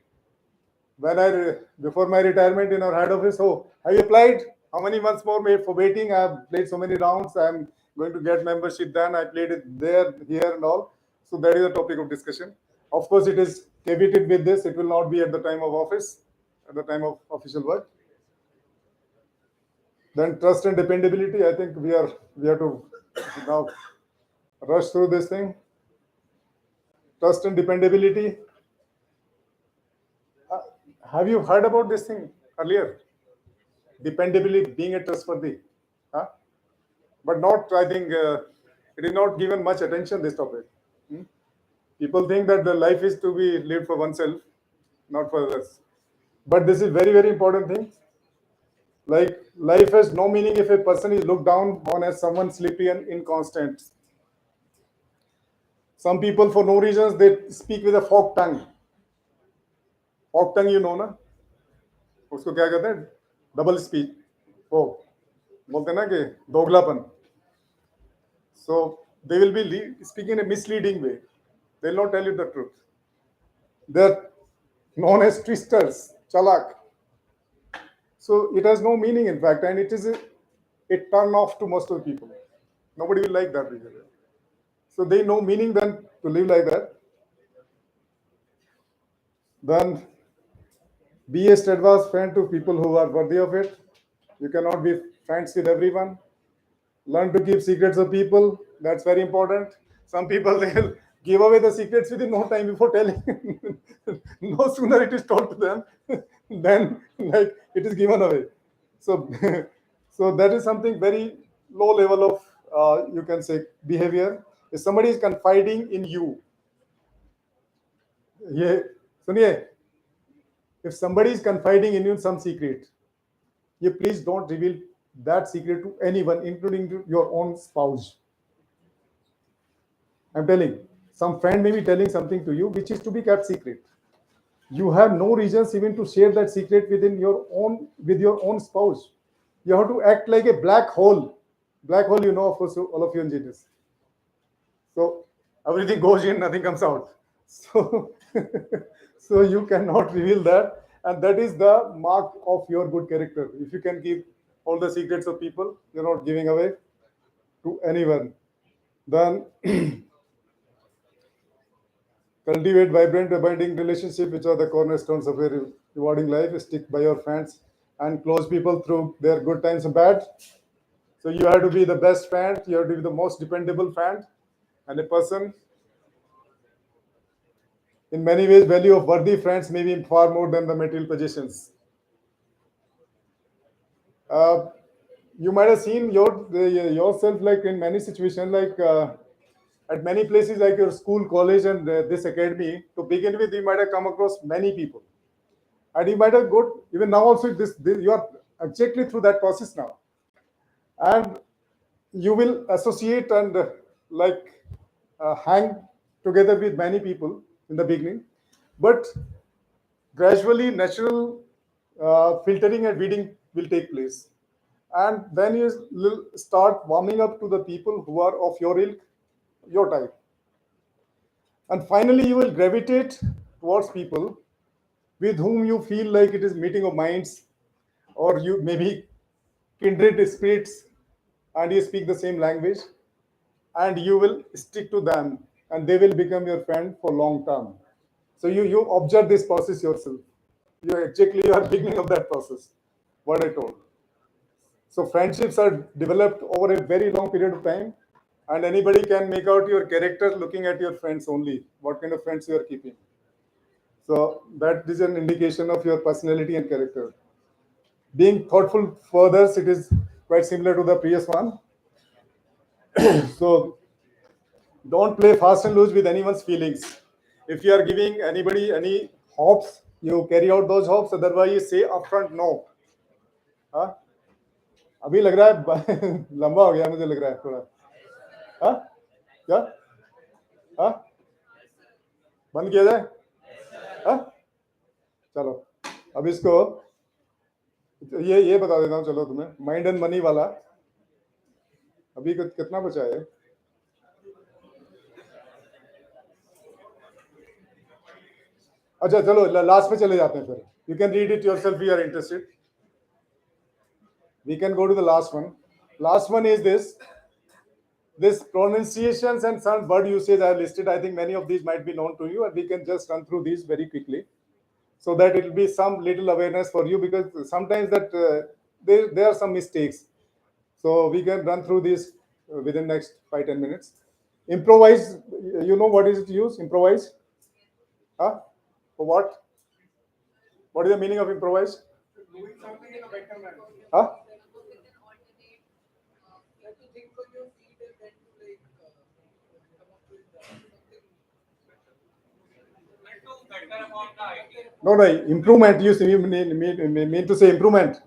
when before my retirement in our head office, oh, have you applied? How many months more made for waiting? I have played so many rounds. I'm going to get membership then. I played it there, here, and all. So that is a topic of discussion. Of course, it is caveated with this. It will not be at the time of office, at the time of official work. Then trust and dependability. I think we have to now rush through this thing. Trust and dependability. Uh, have you heard about this thing earlier? Dependability, being a trustworthy. Huh? But not, I think, it is not given much attention, this topic. Hmm? People think that the life is to be lived for oneself, not for others. But this is very, very important thing. Like, life has no meaning if a person is looked down on as someone sleepy and inconstant. Some people, for no reasons, they speak with a forked tongue. Forked tongue, you know, na? उसको क्या कहते हैं double speech वो बोलते हैं ना कि दोगलापन so they will be speaking in a misleading way. They will not tell you the truth. They're known as twisters, chalak. So it has no meaning, in fact, and it is a turn off to most of the people. Nobody will like that behavior. So they know meaning then to live like that. Then be a steadfast friend to people who are worthy of it. You cannot be friends with everyone. Learn to keep secrets of people. That's very important. Some people they'll give away the secrets within no time before telling. No sooner it is told to them, then like it is given away. So, so that is something very low level of you can say behavior. If somebody is confiding in you, yeah, सुनिए, if somebody is confiding in you some secret, you please don't reveal that secret to anyone, including to your own spouse. I'm telling, some friend may be telling something to you which is to be kept secret. You have no reasons even to share that secret within your own with your own spouse. You have to act like a black hole. Black hole, you know, of course, all of you engineers. So everything goes in, nothing comes out. So, so you cannot reveal that, and that is the mark of your good character. If you can keep all the secrets of people, you're not giving away to anyone. Then cultivate vibrant, abiding relationship, which are the cornerstones of a rewarding life. Stick by your friends and close people through their good times and bad. So you have to be the best friend. You have to be the most dependable friend, and a person. In many ways, value of worthy friends may be far more than the material possessions. Uh, you might have seen yourself like in many situations, like at many places like your school, college, and this academy. To begin with, you might have come across many people, and you might have got even now also this you are exactly through that process now, and you will associate and like hang together with many people in the beginning, but gradually natural filtering and weeding will take place, and then you will start warming up to the people who are of your ilk, your type, and finally you will gravitate towards people with whom you feel like it is meeting of minds, or you maybe kindred spirits, and you speak the same language, and you will stick to them, and they will become your friend for long term. So you observe this process yourself. You are beginning of that process, what I told. So friendships are developed over a very long period of time, and anybody can make out your character looking at your friends only, what kind of friends you are keeping. So that is an indication of your personality and character. Being thoughtful for others, it is quite similar to the previous one. So don't play fast and loose with anyone's feelings. If you are giving anybody any hopes, you carry out those hopes. Otherwise, say upfront no. हाँ अभी लग रहा है लंबा हो गया मुझे लग रहा है थोड़ा हाँ क्या हाँ बंद किया जाए हाँ चलो अब इसको ये बता देता हूँ चलो तुम्हें माइंड एंड मनी वाला अभी कितना बचा है अच्छा चलो लास्ट में चले जाते हैं फिर you can read it yourself you are interested we can go to the last one. Last one is this pronunciations and some word usage I have listed. I think many of these might be known to you, and we can just run through these very quickly, so that it will be some little awareness for you, because sometimes that there are some mistakes. So we can run through these within next 5-10 minutes. Improvise. You know what is it used? Improvise. Huh? For what? What is the meaning of improvise? Doing something in a better manner. Huh? You have to think on your feet and then to like come up with something No, no, improvement. You mean to say improvement?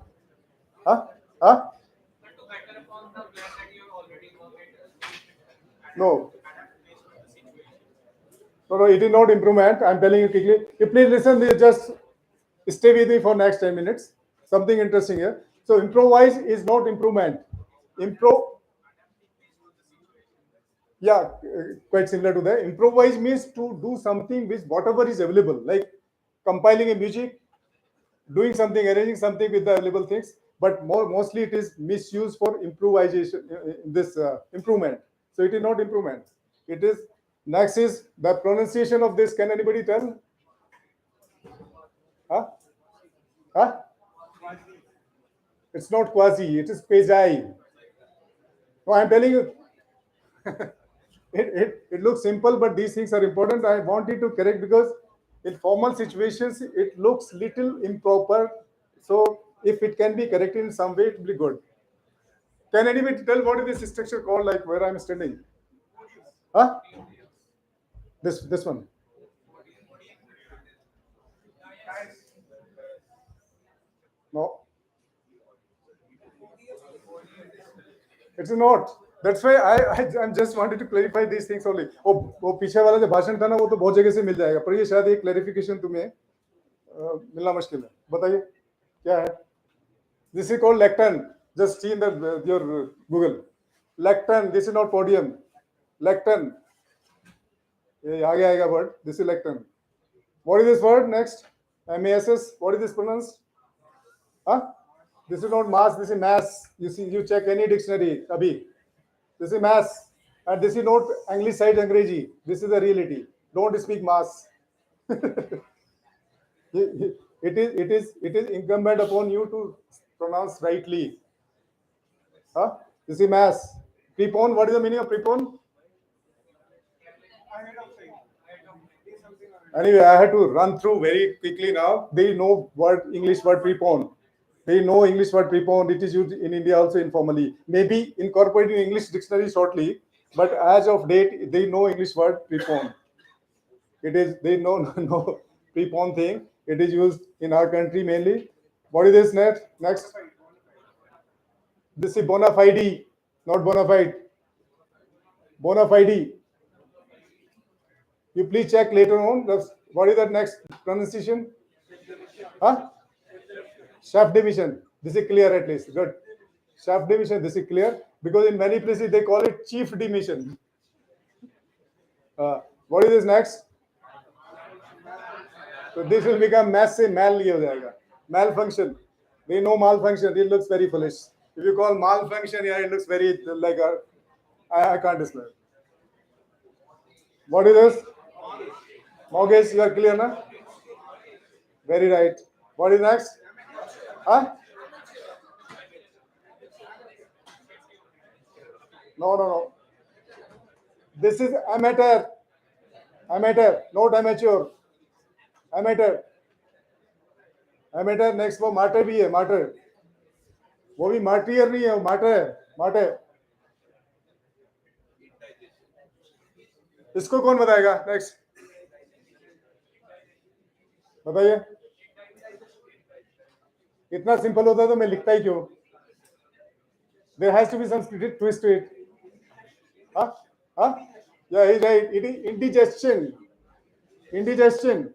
Huh? Huh? No. No, no, it is not improvement. I'm telling you quickly. You please listen. Just stay with me for next 10 minutes. Something interesting here. So improvise is not improvement. Impro. Yeah, quite similar to that. Improvise means to do something with whatever is available, like compiling a music, doing something, arranging something with the available things. But mostly it is misused for improvisation. This improvement. So it is not improvement. It is next is the pronunciation of this. Can anybody tell? Huh? Huh? It's not quasi. It is quasi. No, I'm telling you. It looks simple, but these things are important. I want you to correct, because in formal situations it looks little improper. So if it can be corrected in some way, it will be good. Can anybody tell what is this structure called, like where I'm standing? Huh? This one. No, it's not. That's why I'm just wanted to clarify these things only. वो पीछे वाला जो भाषण था ना, वो तो बहुत जगह से मिल जाएगा, पर ये शायद एक क्लैरिफिकेशन तुम्हें मिलना मुश्किल है. बताइए क्या है? This is called lectern. Just see in your Google. Lectern. This is not podium. Lectern. ये आगे आएगा word. This is lectern. What is this word next? MASS. What is this pronounced? Huh? This is not mass. This is mass. You see, you check any dictionary. Abhi. This is mass, and this is not Anglicized Angrezi. This is the reality. Don't speak mass. It is incumbent upon you to pronounce rightly. Huh? This is mass. Prepone. What is the meaning of prepone? Anyway, I had to run through very quickly now. They know word English word prepone. They know English word prepone. It is used in India also informally. Maybe incorporated in English dictionary shortly, but as of date, they know English word prepone. It is they know no prepone thing. It is used in our country mainly. What is this next? This is bona fide. Not bona fide. Bona fide. You please check later on. What is that next pronunciation? Huh? Shaft division. This is clear at least. Good. Shaft division. This is clear because in many places they call it chief division. What is this next? So this will become massive mal ये हो जाएगा. Malfunction. They know malfunction. It looks very foolish. If you call malfunction, yeah, it looks very like a. I can't explain. What is this? Mortgage. You are clear, na? Very right. What is next? Huh? No, no, no. This is amateur. Amateur, not amateur. Amateur. Amateur. Next वो martyr भी है martyr. वो भी martyr नहीं है वो martyr है martyr. इसको कौन बताएगा? नेक्स्ट बताइए. इतना सिंपल होता तो मैं लिखता ही क्यों? There has to be some twist to it. Huh? Huh? Yeah, he's right. It is indigestion. Indigestion.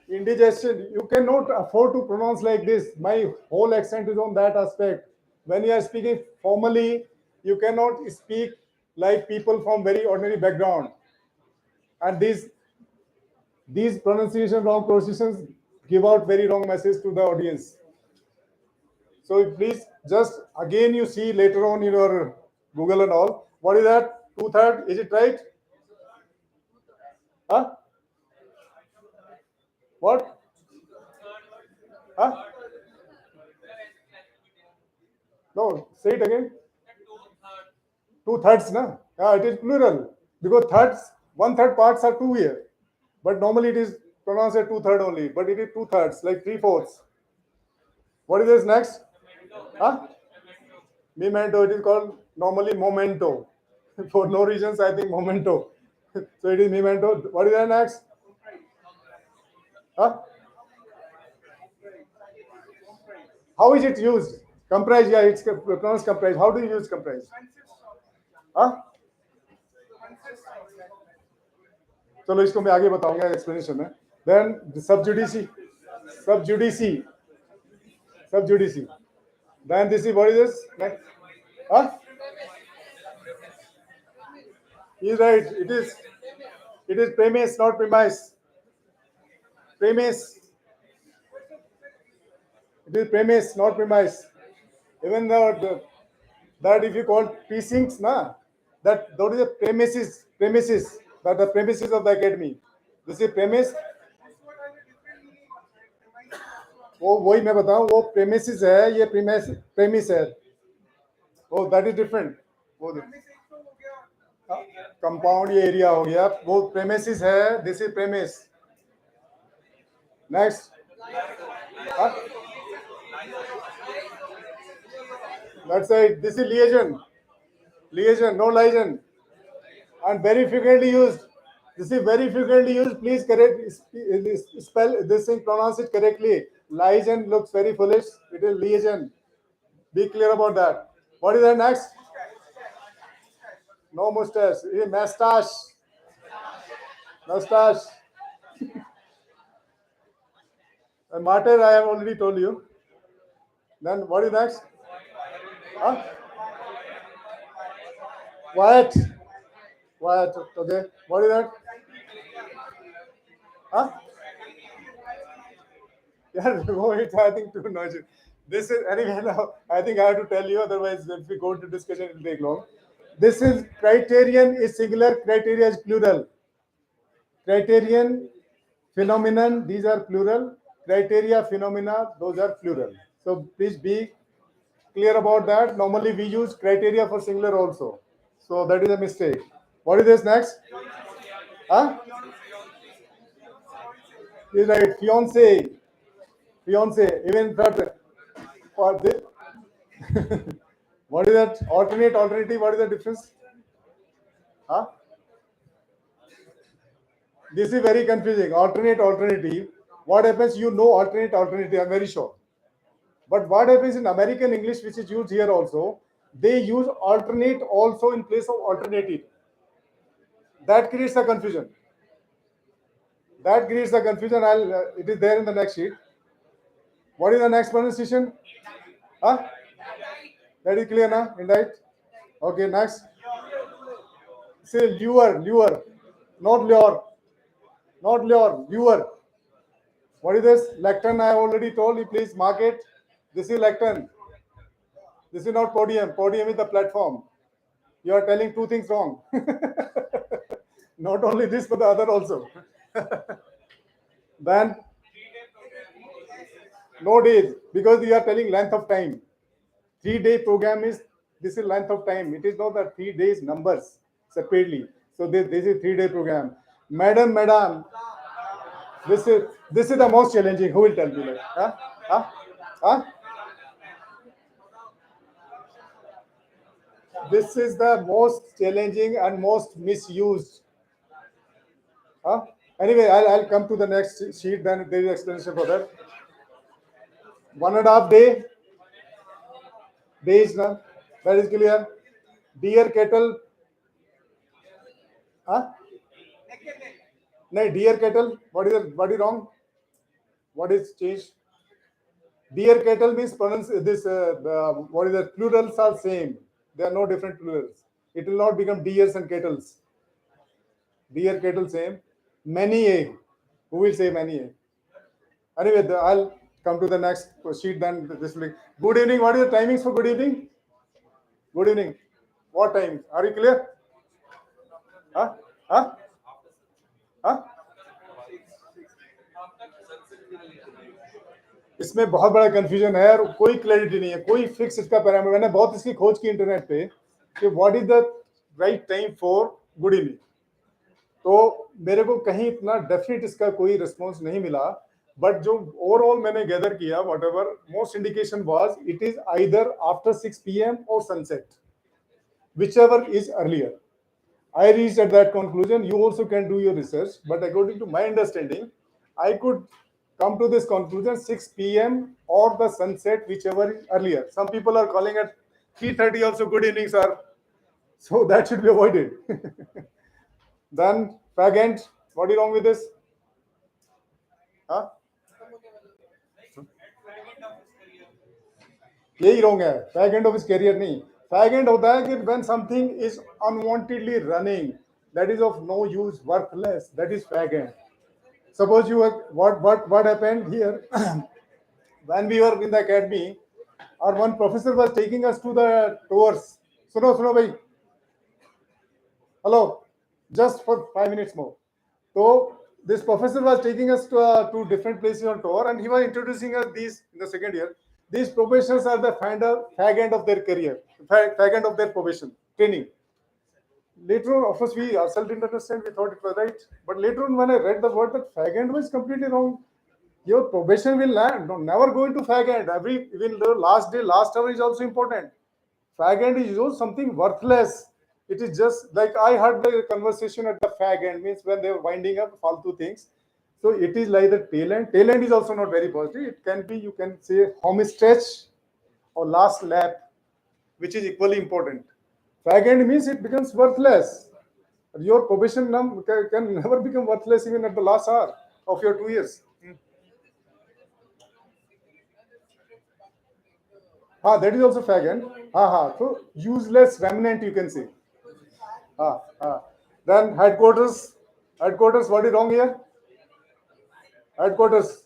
Indigestion. You cannot afford to pronounce like this. My whole accent is on that aspect. When you are speaking formally, you cannot speak like people from very ordinary background. And these pronunciation wrong pronunciations give out very wrong message to the audience. So please just again you see later on in your Google and all. What is that? 2/3? Is it right? Huh? What? Huh? No, say it again. 2/3, na? Yeah, it is plural because thirds, 1/3 parts are two here, but normally it is pronounced as 2/3 only. But it is 2/3, like 3/4. What is this next? Huh? Memento. It is called normally momento. For no reasons, I think momento. So it is memento. What is that next? Huh? How is it used? Comprise. Yeah, it's pronounced comprise. How do you use comprise? Huh? चलो इसको मैं आगे बताऊंगा explanation में. Then the subjudice. Then this is what is this? Next. Huh? He's right. It is premise, not premise. Premise. It is premise, not premise. Even that if you call precincts, na, that those are the premises, that the premises of the academy. This is premise. वो वही मैं बताऊं वो premises है ये premise है. Oh, that is different. वो compound ये एरिया हो गया. वो premises है. This is premise. Next. Huh? That's right. This is liaison. Liaison, no liaison. And very frequently used. This is very frequently used. Please correct spell this thing, pronounce it correctly. Liaison looks very foolish. It is liaison. Be clear about that. What is that next? No mustache. It is mustache. Mustache. And martyr, I have already told you. Then what is next? Huh? Quiet. Quiet. Okay. What is that? Huh? Yeah, no, it's I think too noisy. This is anyway now. I think I have to tell you, otherwise if we go into discussion it will take long. This is criterion is singular, criteria is plural. Criterion, phenomenon, these are plural. Criteria, phenomena, those are plural. So please be clear about that. Normally we use criteria for singular also. So that is a mistake. What is this next? Huh? Is right. Fiance. Even that. For this. What is that? Alternate, alternative. What is the difference? Huh? This is very confusing. Alternate, alternative. What happens? You know alternate, alternative. I'm very sure. But what happens in American English, which is used here also, they use alternate also in place of alternative. That creates a confusion. That creates a confusion. It is there in the next sheet. What is the next pronunciation? Huh? That is clear now? Indict. Okay, next. Say lure, not lure, not lure. What is this? Lectern, I have already told you, please mark it. This is lectern. This is not podium. Podium is the platform. You are telling two things wrong. Not only this, but the other also. Then, no days, because you are telling length of time. 3-day program is, this is length of time. It is not the 3 days numbers separately. So this is 3-day program. Madam, this is the most challenging. Who will tell me that? Huh? Huh? Huh? This is the most challenging and most misused. Huh? Anyway, I'll come to the next sheet, then there is explanation for that. 1.5 days now. That is clear. Deer kettle. Huh? No, deer kettle. What is wrong? What is changed? Deer kettle means pronounce this. What is that? Plurals are same. There are no different plurals. It will not become deers and kettles. Deer kettle same. Many a. Who will say many a? Anyway, I'll come to the next sheet. Then this will be good evening. What is the timings for good evening? Good evening. What time? Are you clear? Huh? Huh? Huh? इसमें बहुत बड़ा confusion है और कोई clarity नहीं है, कोई fix इसका पैरामीटर. मैंने बहुत इसकी खोज की इंटरनेट पे कि what is the right time for good evening, तो मेरे को कहीं इतना डेफिनेट इसका कोई रिस्पॉन्स नहीं मिला. बट जो ओवरऑल मैंने गैदर किया, what ever most indication was it is either after 6 PM और sunset, whichever is earlier. I reached at that conclusion. You also can do your research, but according to my understanding, I could come to this conclusion 6 PM or the sunset, whichever is earlier. Some people are calling at 3:30 also good evening, sir. So that should be avoided. Then fag end. What is wrong with this? Huh? यही wrong है. Fag end of his career नहीं. Fag end होता है कि when something is unwantedly running, that is of no use, worthless, that is fag end. Suppose you what happened here when we were in the academy, our one professor was taking us to the tours. सुनो भाई, hello, just for 5 minutes more. So this professor was taking us to different places on tour, and he was introducing us these in the second year. These probationers are the fag end of their career, fag end of their probation training. Later on, of course, we ourselves didn't understand. We thought it was right, but later on, when I read the word, that fag end was completely wrong. Your probation will never go into fag end. Even the last day, last hour is also important. Fag end is just something worthless. It is just like I heard the conversation at the fag end, means when they were winding up faltu things. So it is like the tail end. Tail end is also not very positive. It can be, you can say, home stretch or last lap, which is equally important. Fag end means it becomes worthless. Your probation can never become worthless even at the last hour of your 2 years. That is also fag end. So useless remnant, you can say. Then headquarters. Headquarters, what is wrong here? Headquarters.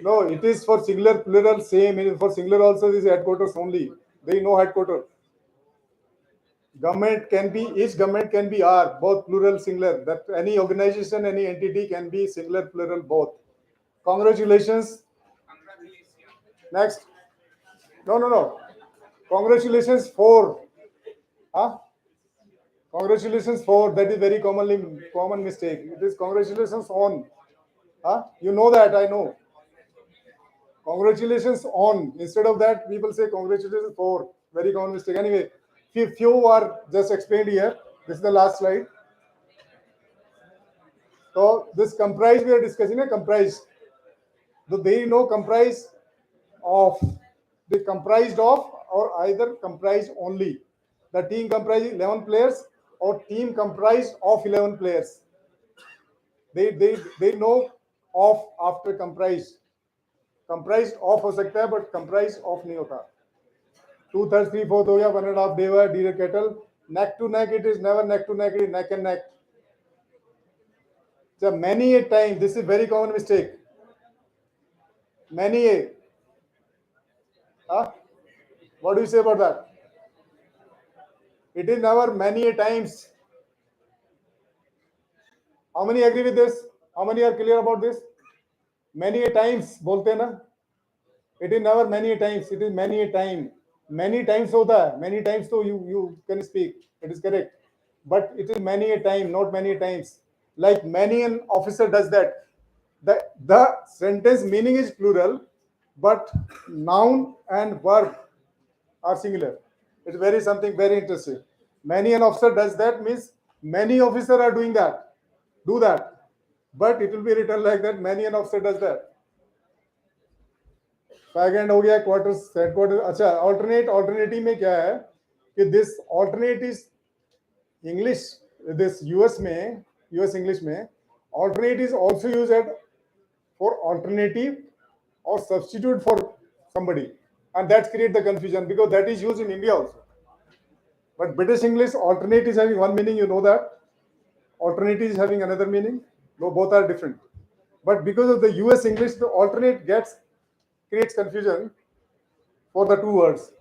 No, it is for singular, plural, same. For singular also, this is headquarters only. There is no headquarters. Government can be, each government can be R, both plural, singular. That any organization, any entity can be singular, plural, both. Congratulations. Next. No. Congratulations for. Congratulations for. That is very common mistake. It is congratulations on. You know that, I know. Congratulations on. Instead of that, people say congratulations for. Very common mistake. Anyway, few are just explained here. This is the last slide. So this comprise we are discussing, comprise. So they know comprise of, they comprised of, or either comprise only. The team comprises 11 players or team comprised of 11 players. They know of after comprised of हो सकता है but comprised of नहीं होता. 2/3 3/4 हो गया, 1.5 day हुआ, deer cattle. Neck to neck, it is never neck to neck, it is neck and neck. So many a time, this is very common mistake. Many a, huh? What do you say about that? It is never many a times. How many agree with this? How many are clear about this? Many a times बोलते हैं ना. It is never many a times. It is many a time. Many times होता है. Many times तो you can speak. It is correct. But it is many a time, not many a times. Like many an officer does that. The sentence meaning is plural, but noun and verb are singular. It's very something very interesting. Many an officer does that means many officers are doing that. Do that. But it will be written like that. Many an officer does that. Second हो गया quarter set quarter. अच्छा, alternative में क्या है कि this alternate is English, this US English में alternate is also used for alternative or substitute for somebody, and that create the confusion because that is used in India also. But British English alternate is having one meaning, you know that. Alternate is having another meaning. No, both are different. But because of the US English, the alternate creates confusion for the two words.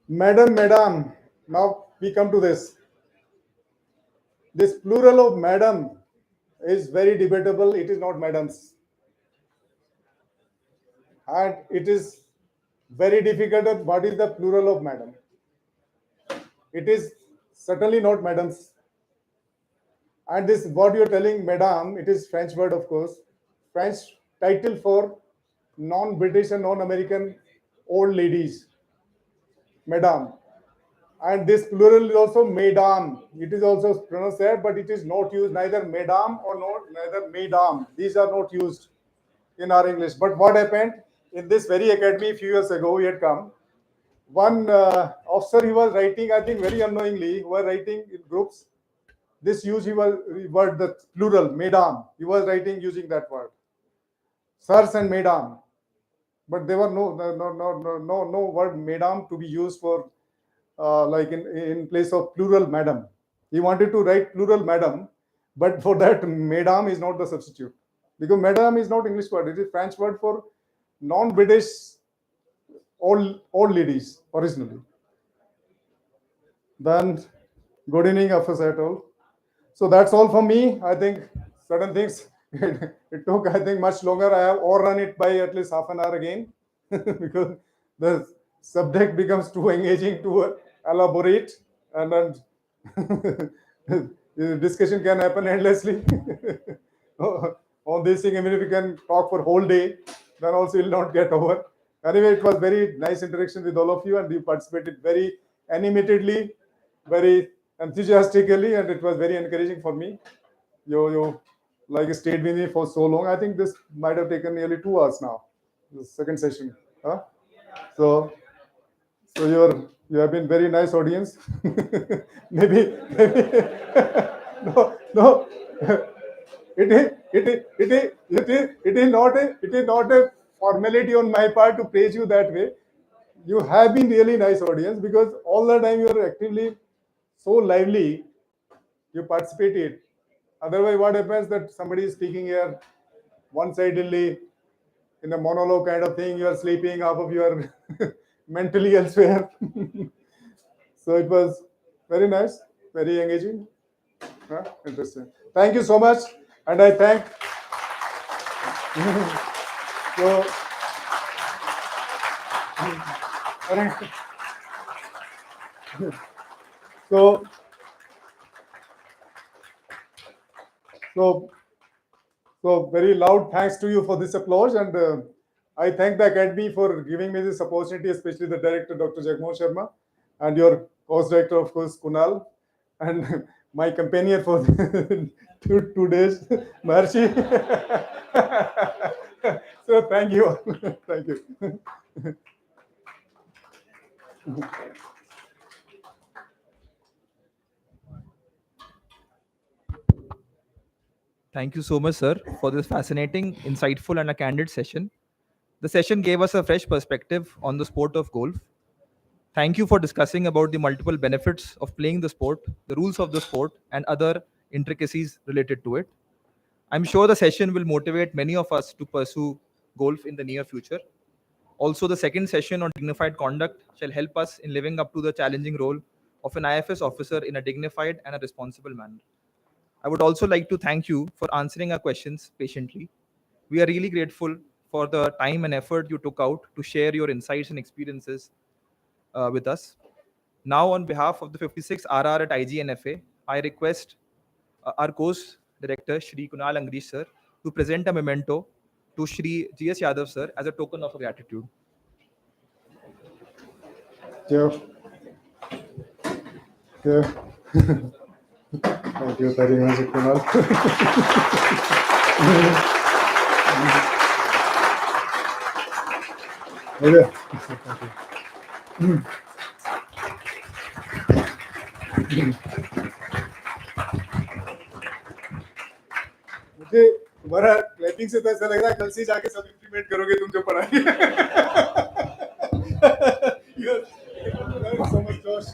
Madam. Now we come to this. This plural of madam is very debatable. It is not madams. And it is very difficult. What is the plural of madam? It is certainly not madams. And this, what you're telling, madam, it is French word, of course. French title for non-British and non-American old ladies. Madam. And this plural is also madam. It is also pronounced there, but it is not used neither madam or neither madam. These are not used in our English. But what happened in this very academy a few years ago, he had come. One officer, he was writing, I think very unknowingly, he was writing in groups. This use he was word the plural madam. He was writing using that word, sirs and madam. But there were no word madam to be used for like in place of plural madam. He wanted to write plural madam, but for that madam is not the substitute because madam is not English word. It is French word for non-British old ladies originally. Then good evening, Officer at all. So that's all from me. I think certain things it took, I think, much longer. I have overrun it by at least half an hour again because the subject becomes too engaging to elaborate, and then the discussion can happen endlessly on this thing. Even if we can talk for whole day, then also will not get over. Anyway, it was very nice interaction with all of you, and you participated very animatedly, very enthusiastically, and it was very encouraging for me. You like stayed with me for so long. I think this might have taken nearly 2 hours now, the second session. Huh? So you have been very nice audience. maybe no. It is not a formality on my part to praise you that way. You have been really nice audience because all the time you are actively so lively. You participated. Otherwise, what happens that somebody is speaking here one-sidedly in a monologue kind of thing. You are sleeping, half of you are mentally elsewhere. So it was very nice, very engaging, interesting. Thank you so much, and I thank. So, so, so, so very loud thanks to you for this applause, and I thank the Academy for giving me this opportunity, especially the director, Dr. Jagmohan Sharma, and your course director, of course, Kunal, and my companion for 2 days, Maharshi. So thank you. Thank you. Thank you so much, sir, for this fascinating, insightful, and a candid session. The session gave us a fresh perspective on the sport of golf. Thank you for discussing about the multiple benefits of playing the sport, the rules of the sport, and other intricacies related to it. I'm sure the session will motivate many of us to pursue golf in the near future. Also, the second session on dignified conduct shall help us in living up to the challenging role of an IFS officer in a dignified and a responsible manner. I would also like to thank you for answering our questions patiently. We are really grateful for the time and effort you took out to share your insights and experiences with us. Now, on behalf of the 56 RR at IGNFA, I request our course director, Shri Kunal Angrish sir, to present a memento to Shri GS Yadav sir as a token of gratitude. Yeah. Yeah. Thank you very much, Kunal. Okay. मुझे तुम्हारा clapping से तो ऐसा लग रहा है कल से जाके सब इम्प्लीमेंट करोगे तुम जो पढ़ाई so much, Josh.